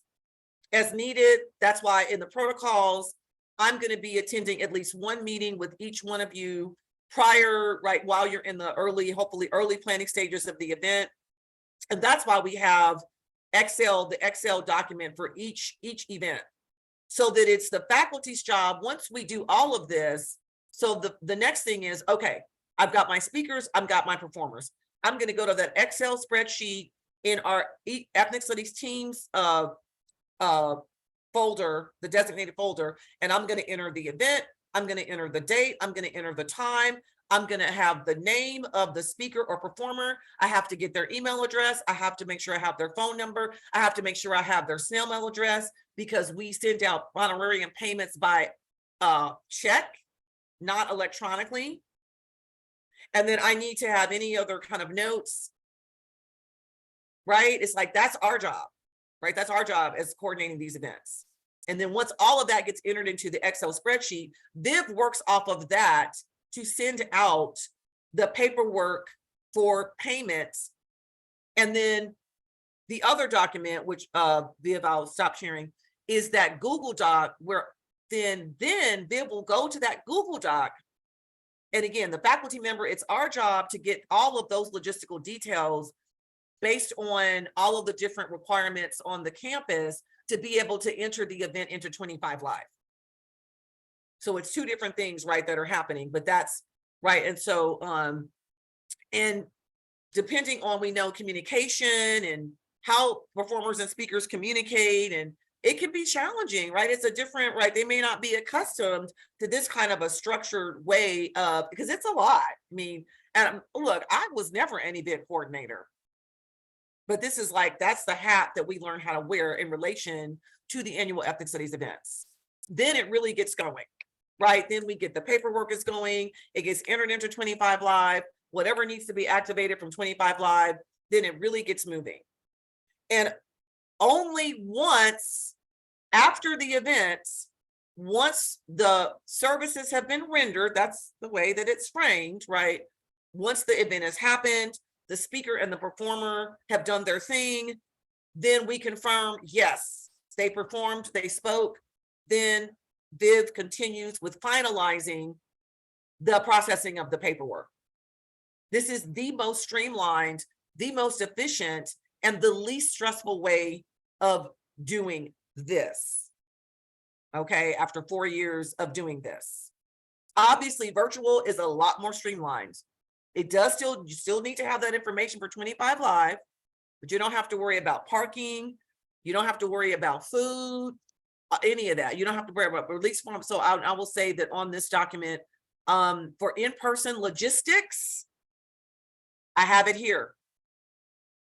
as needed. That's why in the protocols, I'm going to be attending at least one meeting with each one of you prior, right, while you're in the hopefully early planning stages of the event. And that's why we have the Excel document for each event, so that it's the faculty's job once we do all of this. So the next thing is, okay, I've got my speakers, I've got my performers. I'm going to go to that Excel spreadsheet in our Ethnic Studies teams folder, the designated folder, and I'm going to enter the event. I'm going to enter the date. I'm going to enter the time. I'm going to have the name of the speaker or performer. I have to get their email address. I have to make sure I have their phone number. I have to make sure I have their snail mail address, because we send out honorarium payments by check, not electronically. And then I need to have any other kind of notes, right? It's like, that's our job, right? That's our job as coordinating these events. And then once all of that gets entered into the Excel spreadsheet, Viv works off of that to send out the paperwork for payments And then the other document, which Viv, I'll stop sharing, is that Google Doc where then Viv will go to that Google Doc. And again, the faculty member, it's our job to get all of those logistical details based on all of the different requirements on the campus to be able to enter the event into 25 Live. So it's two different things, right, that are happening, but that's right. And so, and depending on, we know, communication and how performers and speakers communicate, and it can be challenging, right? It's a different, right? They may not be accustomed to this kind of a structured way of, because it's a lot. I mean, and look, I was never an event coordinator, but this is like, that's the hat that we learn how to wear in relation to the annual Ethnic Studies events. Then it really gets going, right? Then we get the paperwork is going, it gets entered into 25 Live, whatever needs to be activated from 25 Live, then it really gets moving. And only once after the events, once the services have been rendered, that's the way that it's framed, right? Once the event has happened, the speaker and the performer have done their thing, then we confirm, yes, they performed, they spoke. Then Viv continues with finalizing the processing of the paperwork. This is the most streamlined, the most efficient, and the least stressful way of doing this. Okay, after 4 years of doing this. Obviously, virtual is a lot more streamlined. It does still, you still need to have that information for 25 Live, but you don't have to worry about parking. You don't have to worry about food, any of that. You don't have to worry about release form. So I will say that on this document, for in-person logistics, I have it here.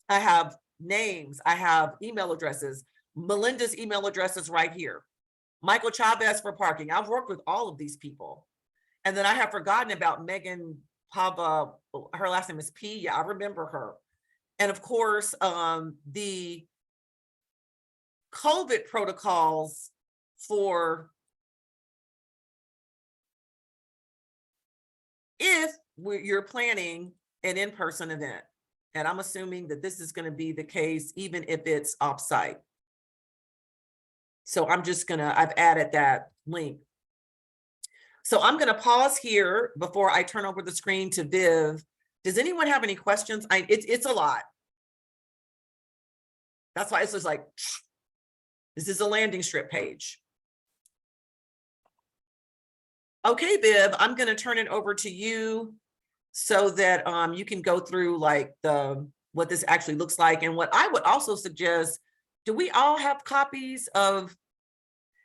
I have names, I have email addresses. Melinda's email address is right here. Michael Chavez for parking. I've worked with all of these people. And then I have forgotten about Megan Pava, her last name is P. Yeah, I remember her. And of course, the COVID protocols for if you're planning an in-person event. And I'm assuming that this is going to be the case, even if it's offsite. So I'm just gonna, I've added that link. So I'm gonna pause here before I turn over the screen to Viv. Does anyone have any questions? It's a lot. That's why it's just like, this is a landing strip page. Okay, Viv, I'm gonna turn it over to you so that you can go through like what this actually looks like. And what I would also suggest, do we all have copies of,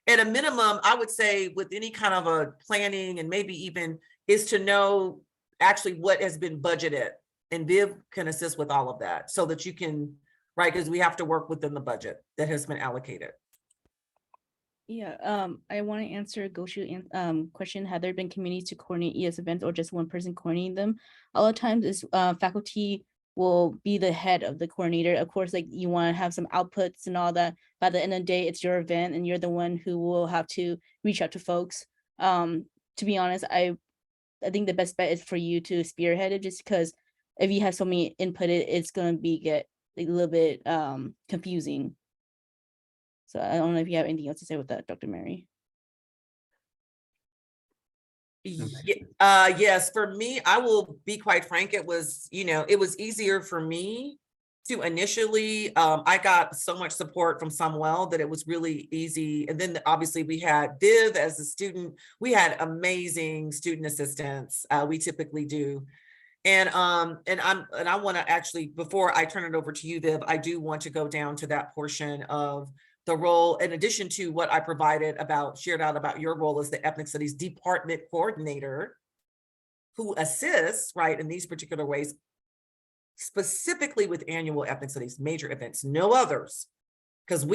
at a minimum, I would say with any kind of a planning and maybe even is to know actually what has been budgeted, and Viv can assist with all of that so that you can, right, because we have to work within the budget that has been allocated. Yeah, I want to answer Goshu question. Have there been committees to coordinate ES events or just one person coordinating them? A lot of times is faculty will be the head of the coordinator. Of course, like you want to have some outputs and all that. By the end of the day, it's your event and you're the one who will have to reach out to folks. To be honest, I think the best bet is for you to spearhead it, just because if you have so many input, it's going to get like, a little bit confusing. So I don't know if you have anything else to say with that, Dr. Mary. Yes, for me, I will be quite frank. It was, it was easier for me to initially, I got so much support from Samuel that it was really easy. And then obviously we had Viv as a student. We had amazing student assistants. We typically do. And I want to actually, before I turn it over to you, Viv, I do want to go down to that portion of the role, in addition to what I shared out about your role as the Ethnic Studies Department Coordinator, who assists, right, in these particular ways, specifically with annual Ethnic Studies major events, no others, because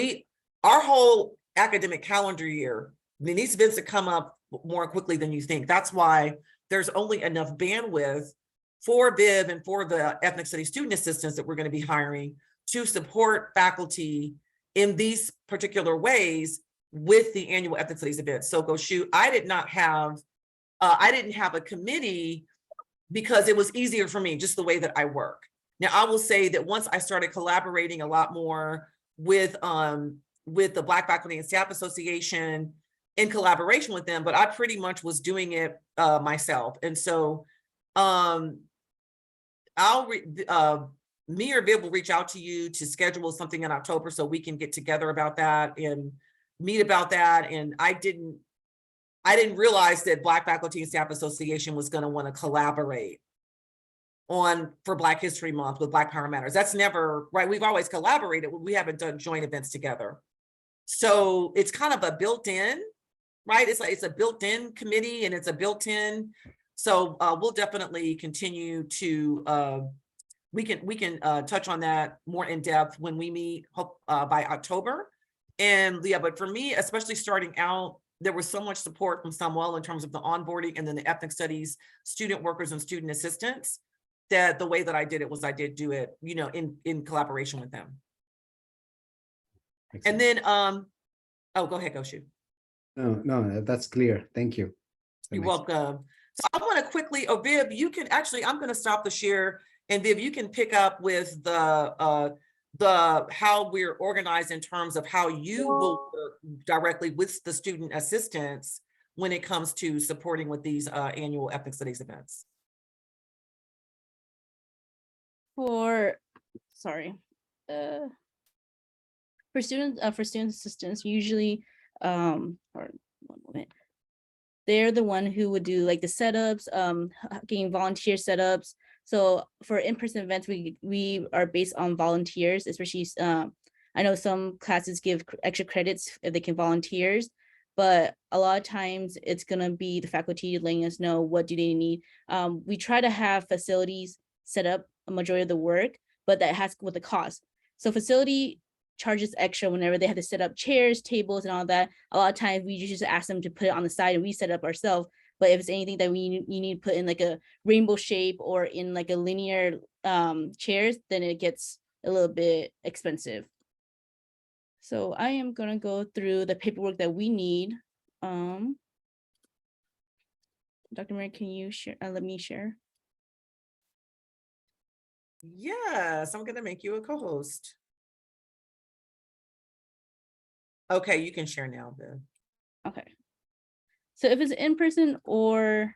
our whole academic calendar year, I mean, these events that come up more quickly than you think. That's why there's only enough bandwidth for Viv and for the Ethnic Studies student assistants that we're going to be hiring to support faculty in these particular ways with the annual Ethnic Studies event. So Goshu, I didn't have a committee because it was easier for me, just the way that I work. Now, I will say that once I started collaborating a lot more with the Black Faculty and Staff Association in collaboration with them, but I pretty much was doing it myself. And so me or Viv will reach out to you to schedule something in October so we can get together about that and meet about that. And I didn't realize that Black Faculty and Staff Association was going to want to collaborate for Black History Month with Black Power Matters. That's never, right? We've always collaborated. We haven't done joint events together. So it's kind of a built-in, right? It's a built-in committee and it's a built-in. So we'll definitely continue to, we can touch on that more in depth when we meet by October. And yeah, but for me, especially starting out, there was so much support from Samuel in terms of the onboarding and then the ethnic studies, student workers and student assistants, that the way that I did it was I did do it, you know, in collaboration with them. And then, oh, go ahead, Goshu. No, that's clear. Thank you. You're welcome. So I want to quickly, Viv, you can actually, I'm going to stop the share, and Viv, you can pick up with the how we're organized in terms of how you will work directly with the student assistants when it comes to supporting with these annual ethnic studies events. For student assistants, usually or 1 moment, they're the one who would do like the setups, getting volunteer setups. So for in-person events, we are based on volunteers, especially I know some classes give extra credits if they can volunteers, but a lot of times it's gonna be the faculty letting us know what do they need. We try to have facilities set up a majority of the work, but that has with the cost. So facility charges extra whenever they have to set up chairs, tables, and all that. A lot of times we just ask them to put it on the side and we set up ourselves. But if it's anything that you need to put in like a rainbow shape or in like a linear chairs, then it gets a little bit expensive. So I am gonna go through the paperwork that we need. Dr. Mary, can you share? Let me share. Yes, I'm going to make you a co-host. Okay, you can share now, Viv. Okay. So if it's in person or,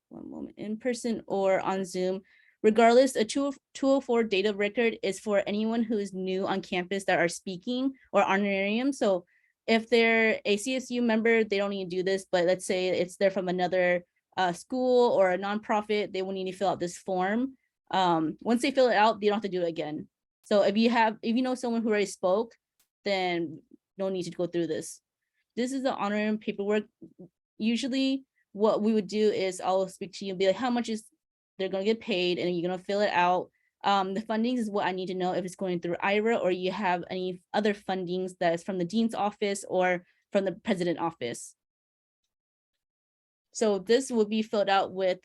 1 moment, in person or on Zoom, regardless, a 204 data record is for anyone who is new on campus that are speaking or honorarium. So if they're a CSU member, they don't need to do this, but let's say they're from another school or a nonprofit, they will need to fill out this form. Once they fill it out, they don't have to do it again. So if you know someone who already spoke, then no need to go through this. This is the honorarium paperwork. Usually what we would do is I'll speak to you and be like, how much is they're going to get paid, and you're going to fill it out. The fundings is what I need to know, if it's going through IRA or you have any other fundings that is from the dean's office or from the president office. So this will be filled out with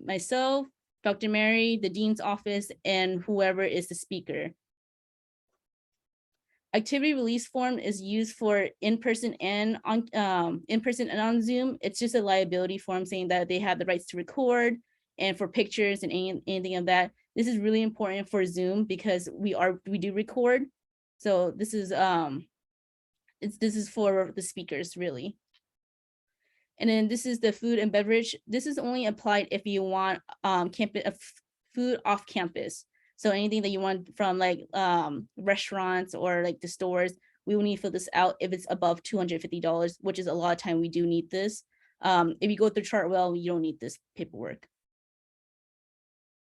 myself, Dr. Mary, the dean's office, and whoever is the speaker. Activity release form is used for in-person and on Zoom. It's just a liability form saying that they have the rights to record and for pictures and anything of that. This is really important for Zoom because we do record. So this is this is for the speakers really. And then this is the food and beverage. This is only applied if you want food off campus. So anything that you want from like restaurants or like the stores, we will need to fill this out if it's above $250, which is a lot of time we do need this. If you go through Chartwell, you don't need this paperwork.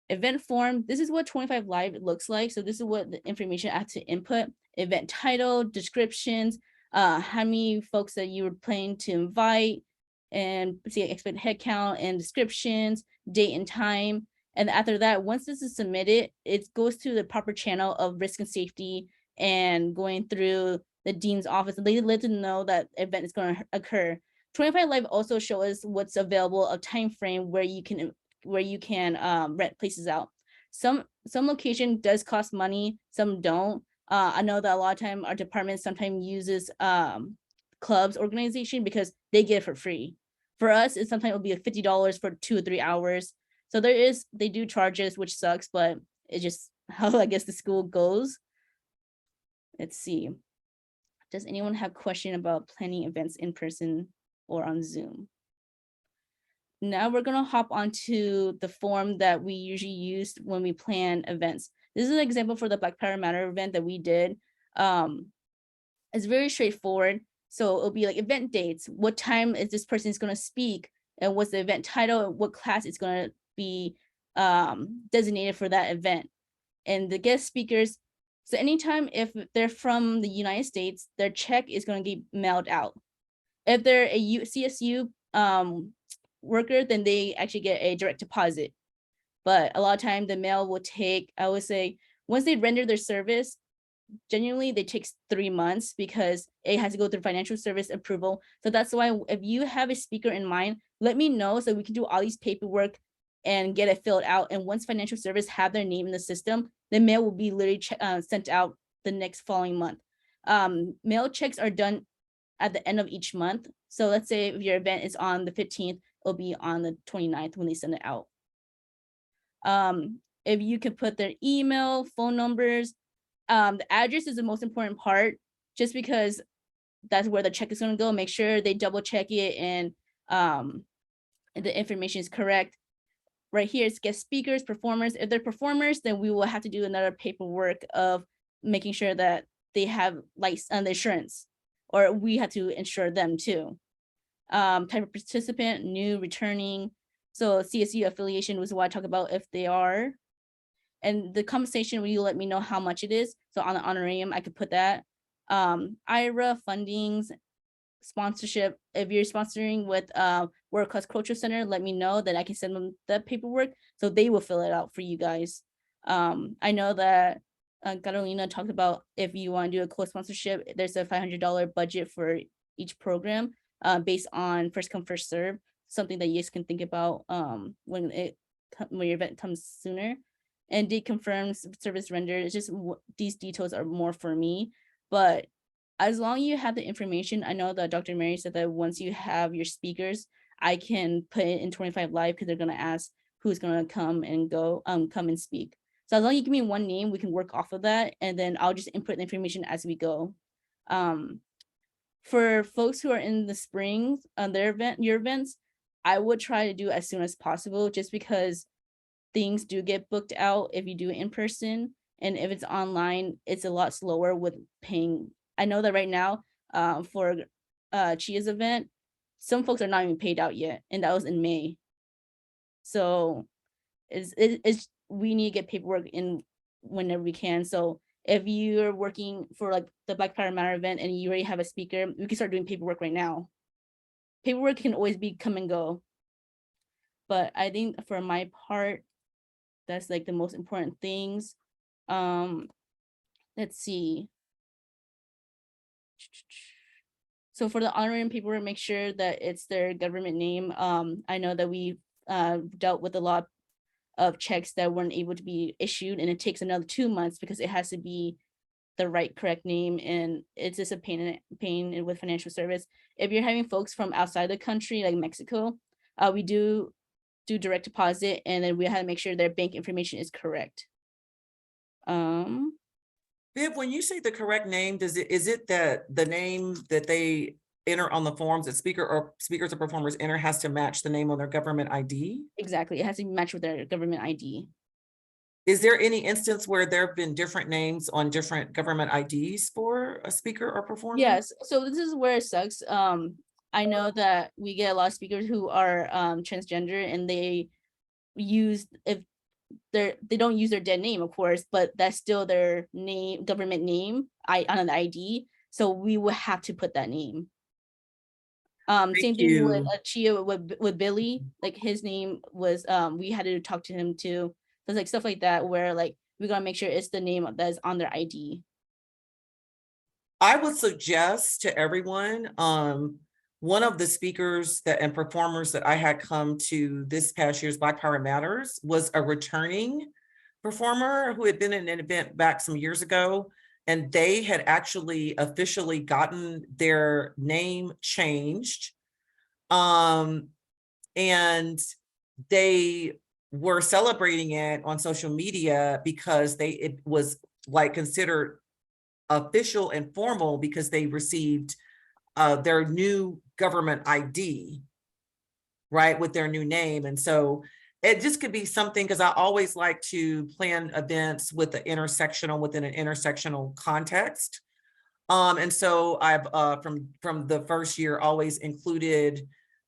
Event form, this is what 25 Live looks like. So this is what the information I have to input. Event title, descriptions, how many folks that you were planning to invite, and see expected head count and descriptions, date and time. And after that, once this is submitted, it goes to the proper channel of risk and safety and going through the dean's office. And they let them know that event is going to occur. 25 Live also show us what's available, a time frame where you can rent places out. Some location does cost money, some don't. I know that a lot of time our department sometimes uses clubs organization because they get it for free. For us, it sometimes will be $50 for 2 or 3 hours. So they do charges, which sucks, but it's just how I guess the school goes. Let's see. Does anyone have question about planning events in person or on Zoom? Now we're gonna hop onto the form that we usually use when we plan events. This is an example for the Black Power Matter event that we did. It's very straightforward. So it'll be like event dates, what time is this person is gonna speak, and what's the event title, and what class is gonna be designated for that event. And the guest speakers, so anytime if they're from the United States, their check is gonna get mailed out. If they're a CSU worker, then they actually get a direct deposit. But a lot of time the mail will take, I would say, once they render their service, genuinely they takes 3 months because it has to go through financial service approval. So that's why if you have a speaker in mind, let me know so we can do all these paperwork and get it filled out. And once financial service have their name in the system, the mail will be literally sent out the next following month. Mail checks are done at the end of each month. So let's say if your event is on the 15th, it'll be on the 29th when they send it out. If you could put their email, phone numbers, the address is the most important part, just because that's where the check is going to go. Make sure they double check it and the information is correct. Right here, it's guest speakers, performers. If they're performers, then we will have to do another paperwork of making sure that they have license insurance, or we have to insure them too. Type of participant, new, returning. So CSU affiliation was what I talk about if they are. And the compensation, will you let me know how much it is? So on the honorarium, I could put that. IRA fundings, sponsorship. If you're sponsoring with World Class Culture Center, let me know that I can send them the paperwork so they will fill it out for you guys. I know that Carolina talked about if you want to do a co-sponsorship, there's a $500 budget for each program based on first come, first serve, something that you guys can think about when your event comes sooner. And date confirms service rendered. It's just these details are more for me, but as long as you have the information, I know that Dr. Mary said that once you have your speakers, I can put it in 25 Live because they're gonna ask who's gonna come and go, come and speak. So as long as you give me one name, we can work off of that, and then I'll just input the information as we go. For folks who are in the spring on your events, I would try to do as soon as possible, just because things do get booked out if you do it in person, and if it's online, it's a lot slower with paying. I know that right now for Chia's event, some folks are not even paid out yet, and that was in May. So it's we need to get paperwork in whenever we can. So if you're working for like the Black Power Matter event and you already have a speaker, we can start doing paperwork right now. Paperwork can always be come and go. But I think for my part, that's like the most important things. Let's see. So for the honorarium paperwork, make sure that it's their government name. I know that we dealt with a lot of checks that weren't able to be issued, and it takes another 2 months because it has to be the right correct name, and it's just a pain with financial service. If you're having folks from outside the country, like Mexico, we do direct deposit, and then we have to make sure their bank information is correct. Viv, when you say the correct name, is it that the name that they enter on the forms that speakers or performers enter has to match the name on their government ID? Exactly, it has to match with their government ID. Is there any instance where there have been different names on different government IDs for a speaker or performer? Yes, so this is where it sucks. I know that we get a lot of speakers who are transgender, and they don't use their dead name, of course, but that's still their name, government name on an ID. So we will have to put that name. Same thing with Chia with Billy, like his name was we had to talk to him too. So it's like stuff like that where like we gotta make sure it's the name that is on their ID. I would suggest to everyone, one of the speakers and performers that I had come to this past year's Black Power Matters was a returning performer who had been in an event back some years ago, and they had actually officially gotten their name changed. And they were celebrating it on social media because it was like considered official and formal because they received their new government ID, right, with their new name. And so it just could be something, because I always like to plan events with within an intersectional context. And so I've from the first year always included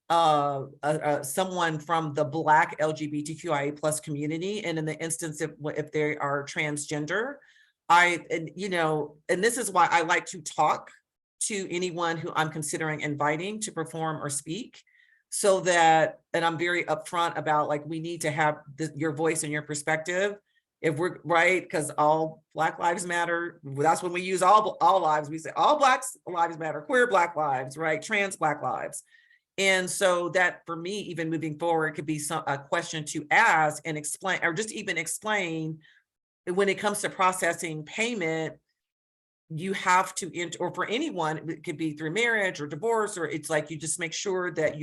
someone from the Black LGBTQIA plus community, and in the instance if they are transgender, and this is why I like to talk to anyone who I'm considering inviting to perform or speak, so that, and I'm very upfront about, like, we need to have your voice and your perspective. If we're right, because all Black lives matter. That's when we use all lives. We say all Blacks lives matter, queer Black lives, right? Trans Black lives. And so that, for me, even moving forward, could be a question to ask and explain, or just even explain, when it comes to processing payment, you have to enter, or for anyone, it could be through marriage or divorce, or it's like, you just make sure that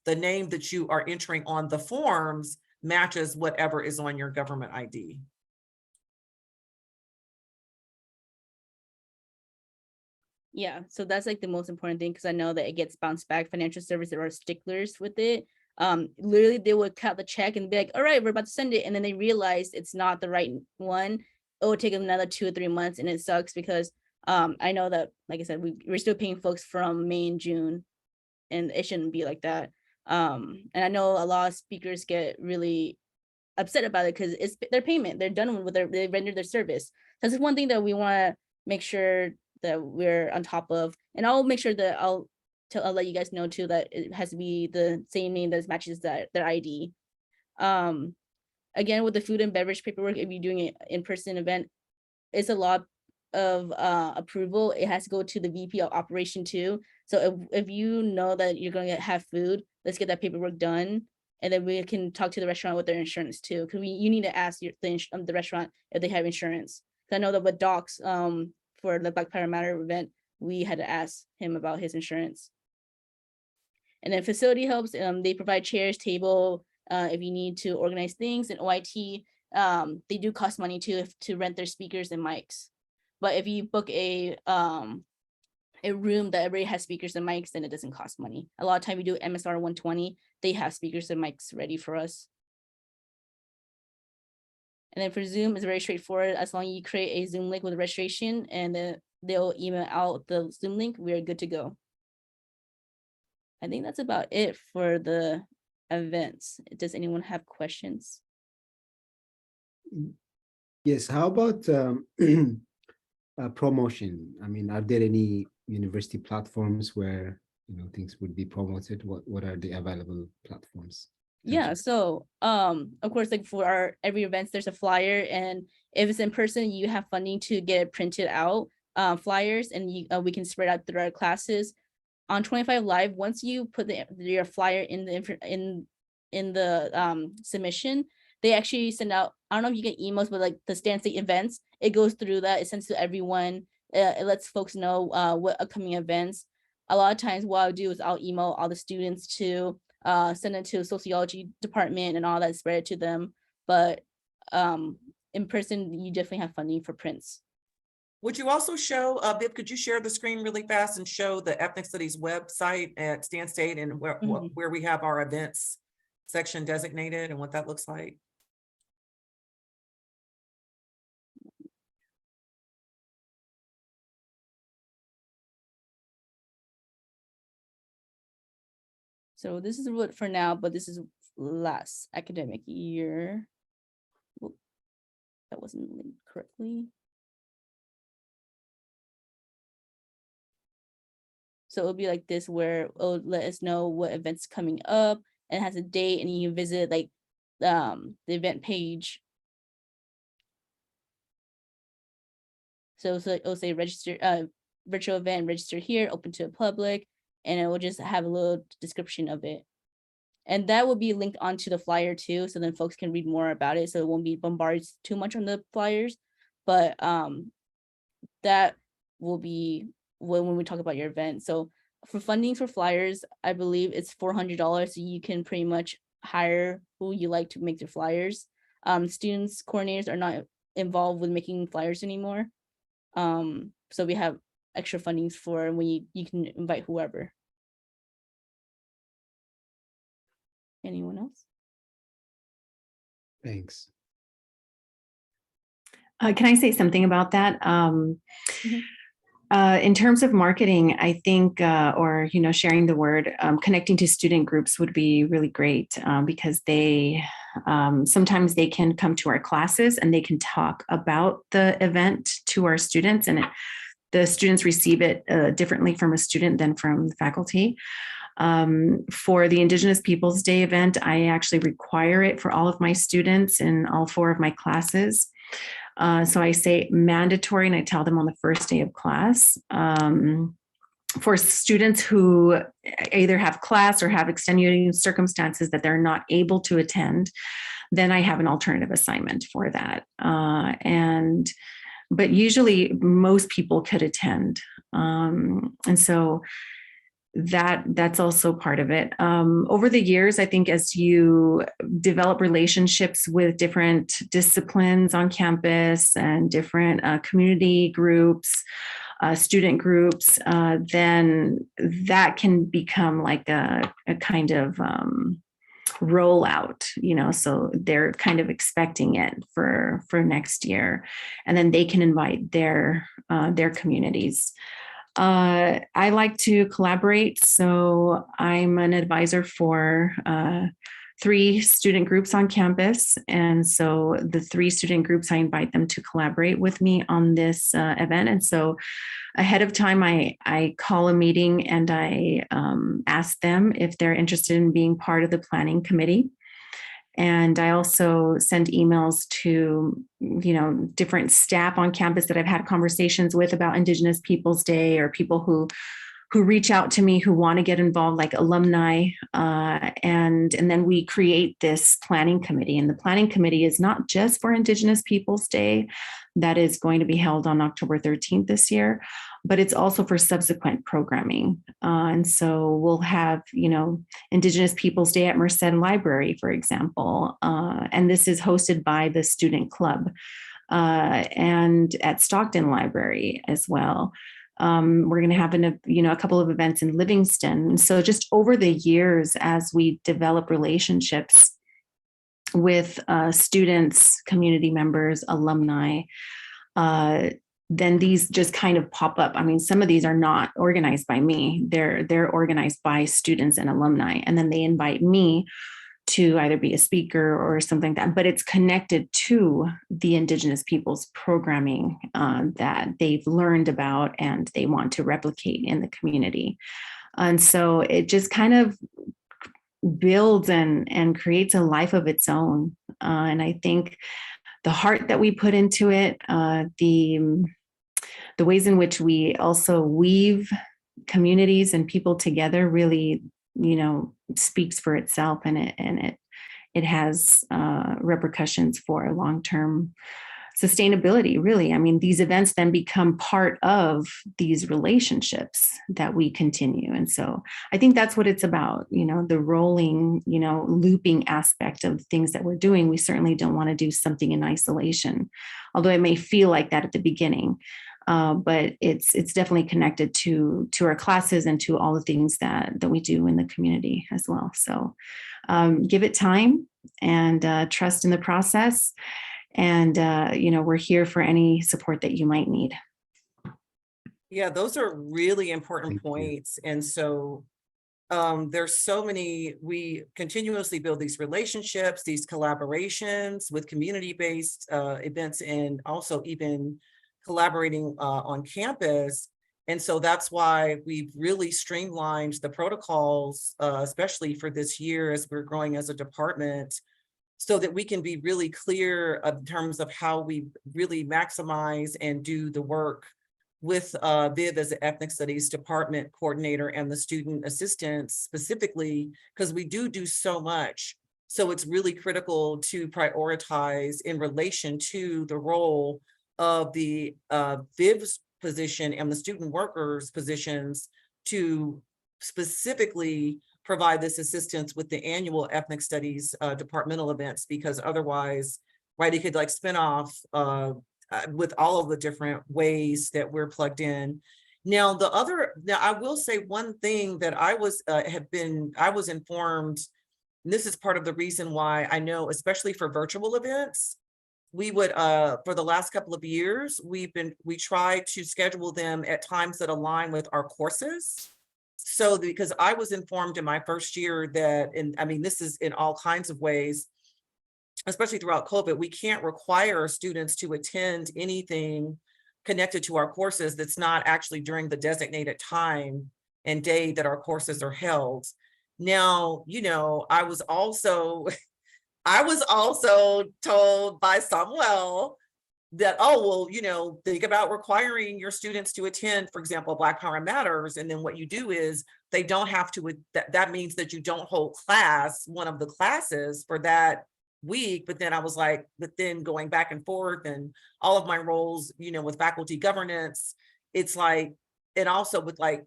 the name that you are entering on the forms matches whatever is on your government ID. Yeah, so that's like the most important thing, because I know that it gets bounced back. Financial services are sticklers with it. Literally they would cut the check and be like, all right, we're about to send it, and then they realize it's not the right one. It will take them another 2 or 3 months, and it sucks because I know that, like I said, we're still paying folks from May and June, and it shouldn't be like that. And I know a lot of speakers get really upset about it because it's their payment. They're done with they rendered their service. That's one thing that we want to make sure that we're on top of. And I'll make sure that I'll let you guys know too that it has to be the same name that matches their ID. Again, with the food and beverage paperwork, if you're doing an in-person event, it's a lot of approval. It has to go to the VP of operation too. So if you know that you're going to have food, let's get that paperwork done, and then we can talk to the restaurant with their insurance too, because you need to ask the restaurant if they have insurance. I know that with Docs for the Black Power Matter event, we had to ask him about his insurance. And then facility helps, they provide chairs, table, if you need to organize things. And OIT, they do cost money too to rent their speakers and mics. But if you book a room that already has speakers and mics, then it doesn't cost money. A lot of time we do MSR 120, they have speakers and mics ready for us. And then for Zoom, it's very straightforward. As long as you create a Zoom link with registration, and then they'll email out the Zoom link, we're good to go. I think that's about it for the events. Does anyone have questions? Yes, how about promotion? I mean, are there any university platforms where things would be promoted? What are the available platforms? Yeah, so of course, like for our every events, there's a flyer, and if it's in person, you have funding to get it printed out, flyers, and we can spread out through our classes. On 25 Live, once you put your flyer in the submission, they actually send out, I don't know if you get emails, but like the Stand State events, it goes through that, it sends to everyone. It lets folks know what upcoming events. A lot of times what I'll do is I'll email all the students to send it to sociology department and all that, spread it to them. But in person, you definitely have funding for prints. Would you also show, Bib, could you share the screen really fast and show the Ethnic Studies website at Stand State, and where we have our events section designated and what that looks like? So this is what for now, but this is last academic year. Whoop, that wasn't linked correctly. So it'll be like this, where it'll let us know what events coming up, and it has a date, and you visit like the event page. So it'll say register, virtual event, register here, open to the public, and it will just have a little description of it. And that will be linked onto the flyer too, so then folks can read more about it, so it won't be bombarded too much on the flyers. But that will be when we talk about your event. So for funding for flyers, I believe it's $400, so you can pretty much hire who you like to make their flyers. Students coordinators are not involved with making flyers anymore. So we have extra fundings for when you can invite whoever. Anyone else? Thanks. Can I say something about that? In terms of marketing, I think, or sharing the word, connecting to student groups would be really great because they sometimes they can come to our classes and they can talk about the event to our students, and the students receive it differently from a student than from the faculty. For the Indigenous Peoples Day event, I actually require it for all of my students in all 4 of my classes. So I say mandatory, and I tell them on the first day of class. For students who either have class or have extenuating circumstances that they're not able to attend, then I have an alternative assignment for that. But usually most people could attend. And so that's also part of it. Over the years, I think as you develop relationships with different disciplines on campus and different community groups, student groups, then that can become like a kind of rollout, so they're kind of expecting it for next year, and then they can invite their communities. I like to collaborate, so I'm an advisor for 3 student groups on campus, and so the 3 student groups, I invite them to collaborate with me on this event. And so ahead of time, I call a meeting and I ask them if they're interested in being part of the planning committee. And I also send emails to, different staff on campus that I've had conversations with about Indigenous Peoples Day, or people who reach out to me who want to get involved, like alumni. And then we create this planning committee. And the planning committee is not just for Indigenous Peoples Day, that is going to be held on October 13th this year, but it's also for subsequent programming. And so we'll have, Indigenous Peoples Day at Merced Library, for example. And this is hosted by the student club, and at Stockton Library as well. We're going to have a couple of events in Livingston. So just over the years, as we develop relationships with students, community members, alumni, then these just kind of pop up. I mean, some of these are not organized by me. They're organized by students and alumni, and then they invite me to either be a speaker or something like that, but it's connected to the Indigenous peoples programming that they've learned about and they want to replicate in the community. And so it just kind of builds and creates a life of its own. And I think the heart that we put into it, the ways in which we also weave communities and people together really, speaks for itself, and it has repercussions for long-term sustainability, really. I mean, these events then become part of these relationships that we continue. And so I think that's what it's about, the rolling, looping aspect of things that we're doing. We certainly don't want to do something in isolation, although it may feel like that at the beginning. But it's definitely connected to our classes and to all the things that we do in the community as well. So give it time and trust in the process. And, we're here for any support that you might need. Yeah, those are really important Thank you. points. And so there's so many, we continuously build these relationships, these collaborations with community-based events, and also even collaborating on campus. And so that's why we've really streamlined the protocols, especially for this year as we're growing as a department, so that we can be really clear in terms of how we really maximize and do the work with Viv as the Ethnic Studies Department Coordinator and the student assistants specifically, because we do so much. So it's really critical to prioritize in relation to the role of the Viv's position and the student workers positions to specifically provide this assistance with the annual ethnic studies departmental events, because otherwise, right, it could like spin off with all of the different ways that we're plugged in. Now, I will say one thing that I was informed, and this is part of the reason why I know, especially for virtual events, we would, for the last couple of years, we try to schedule them at times that align with our courses. So because I was informed in my first year that, and I mean, this is in all kinds of ways, especially throughout COVID, we can't require students to attend anything connected to our courses that's not actually during the designated time and day that our courses are held. Now, you know, I was also told by Samuel that, oh, well, you know, think about requiring your students to attend, for example, Black Power Matters. And then what you do is they don't have to, that means that you don't hold one of the classes for that week. But then I was like, but then going back and forth and all of my roles, you know, with faculty governance, it's like, and also with like,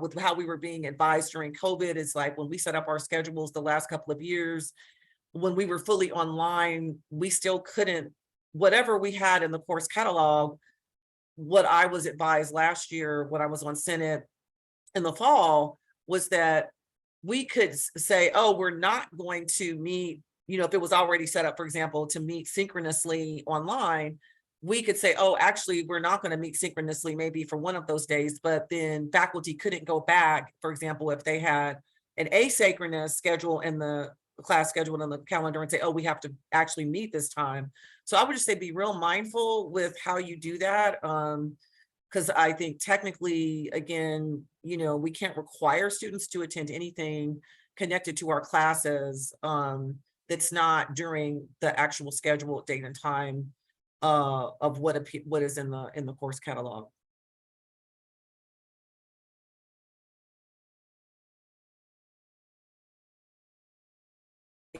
with how we were being advised during COVID, it's like when we set up our schedules the last couple of years, when we were fully online, we still couldn't, whatever we had in the course catalog, what I was advised last year when I was on Senate in the fall was that we could say, oh, we're not going to meet, you know, if it was already set up, for example, to meet synchronously online, we could say, oh, actually, we're not going to meet synchronously maybe for one of those days, but then faculty couldn't go back, for example, if they had an asynchronous schedule in the class schedule on the calendar and say, oh, we have to actually meet this time. So I would just say be real mindful with how you do that. Because I think technically, again, you know, we can't require students to attend anything connected to our classes that's not during the actual scheduled date and time of what is in the course catalog.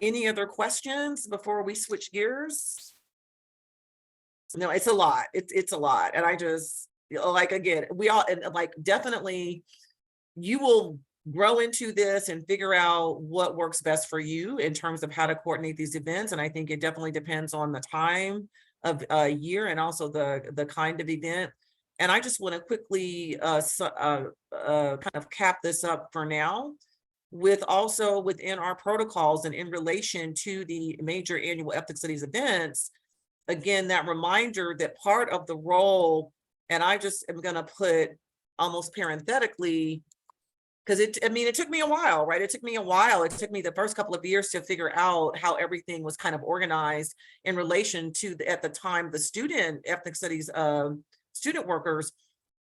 Any other questions before we switch gears? No, it's a lot. It's a lot. And I just, like, again, we all, and like, definitely you will grow into this and figure out what works best for you in terms of how to coordinate these events. And I think it definitely depends on the time of year and also the kind of event. And I just want to quickly kind of cap this up for now, with also within our protocols and in relation to the major annual ethnic studies events, again, that reminder that part of the role, and I just am going to put almost parenthetically, because it took me a while, right? It took me the first couple of years to figure out how everything was kind of organized in relation to at the time, the student ethnic studies student workers.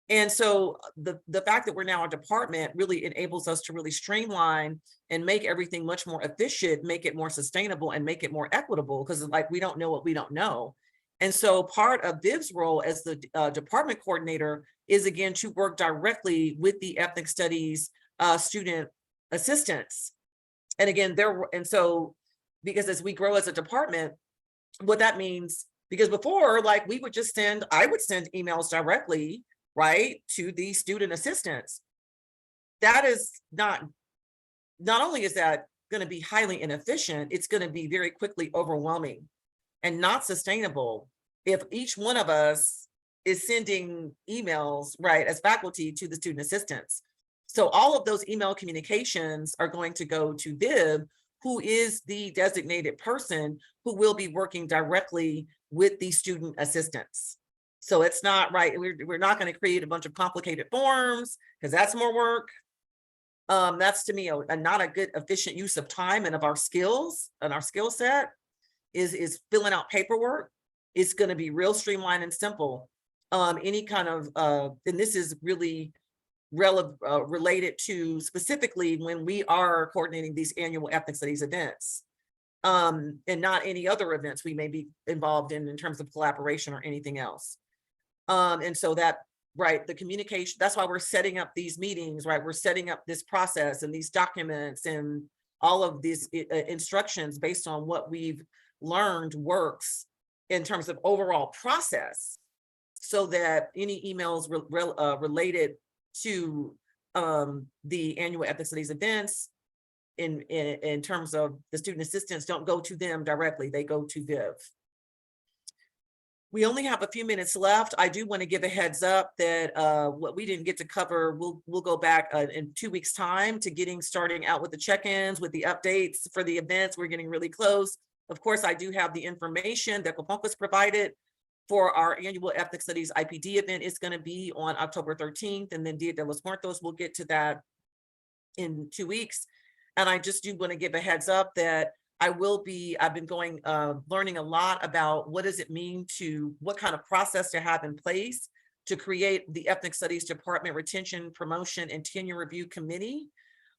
And so the fact that we're now a department really enables us to really streamline and make everything much more efficient, make it more sustainable, and make it more equitable, because like we don't know what we don't know. And so part of Viv's role as the department coordinator is, again, to work directly with the ethnic studies student assistants. And again, so because as we grow as a department, what that means, because before, like, I would send emails directly, right, to the student assistants. That is not only is that going to be highly inefficient, it's going to be very quickly overwhelming and not sustainable if each one of us is sending emails, right, as faculty to the student assistants. So all of those email communications are going to go to Viv, who is the designated person who will be working directly with the student assistants. So it's not right. We're not going to create a bunch of complicated forms, because that's more work. That's, to me, not a good efficient use of time and of our skills and our skill set is filling out paperwork. It's going to be real streamlined and simple. Any kind of, and this is really related to specifically when we are coordinating these annual ethnic studies events, and not any other events we may be involved in terms of collaboration or anything else. And so that, right, the communication, that's why we're setting up these meetings, right? We're setting up this process and these documents and all of these instructions based on what we've learned works in terms of overall process, so that any emails related to the annual ethnic studies events in terms of the student assistants don't go to them directly, they go to Viv. We only have a few minutes left. I do want to give a heads up that what we didn't get to cover, we'll go back in 2 weeks' time to starting out with the check-ins, with the updates for the events. We're getting really close. Of course, I do have the information that Coponco's provided for our annual Ethnic Studies IPD event. It's going to be on October 13th, and then Dia de los Muertos, we'll get to that in 2 weeks. And I just do want to give a heads up that I've been going, learning a lot about what does it mean what kind of process to have in place to create the Ethnic Studies Department Retention, Promotion, and Tenure Review Committee.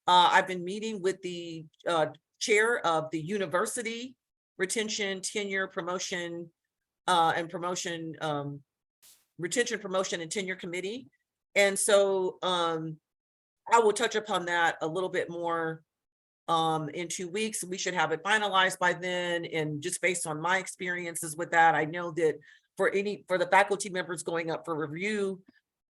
I've been meeting with the chair of the University Retention, Tenure, Promotion, Retention, Promotion, and Tenure Committee. And so I will touch upon that a little bit more in 2 weeks. We should have it finalized by then. And just based on my experiences with that, I know that for the faculty members going up for review,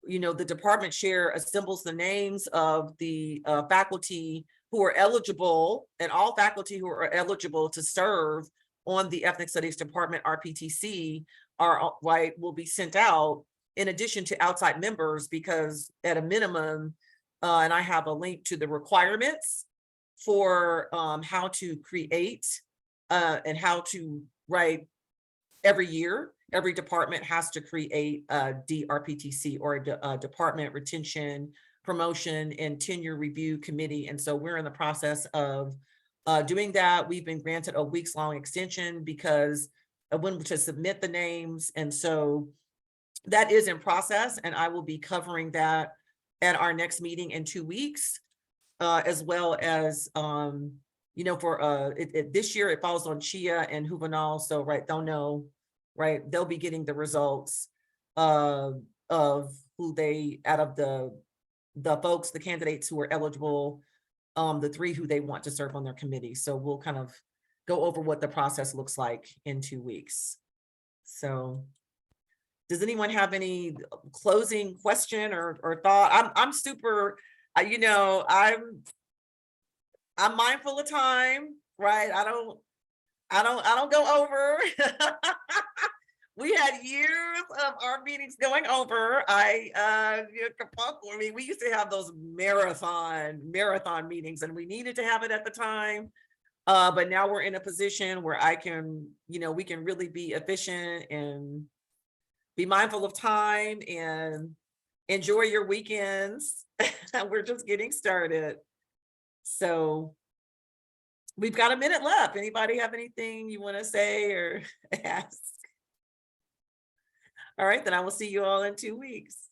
the department chair assembles the names of the faculty who are eligible, and all faculty who are eligible to serve on the Ethnic Studies Department RPTC will be sent out in addition to outside members, because at a minimum, and I have a link to the requirements for how to create and how to write every year. Every department has to create a DRPTC, or a Department Retention, Promotion, and Tenure Review Committee. And so we're in the process of doing that. We've been granted a weeks-long extension because of when to submit the names. And so that is in process, and I will be covering that at our next meeting in 2 weeks. As well as, for this year, it falls on Chia and Juvenal. So, they'll know, they'll be getting the results of who out of the folks, the candidates who are eligible, the 3 who they want to serve on their committee. So we'll kind of go over what the process looks like in 2 weeks. So does anyone have any closing question or thought? I'm super, I'm mindful of time, right? I don't go over. We had years of our meetings going over. We used to have those marathon meetings, and we needed to have it at the time. But now we're in a position where we can really be efficient and be mindful of time and enjoy your weekends. We're just getting started. So we've got a minute left. Anybody have anything you want to say or ask? All right, then I will see you all in 2 weeks.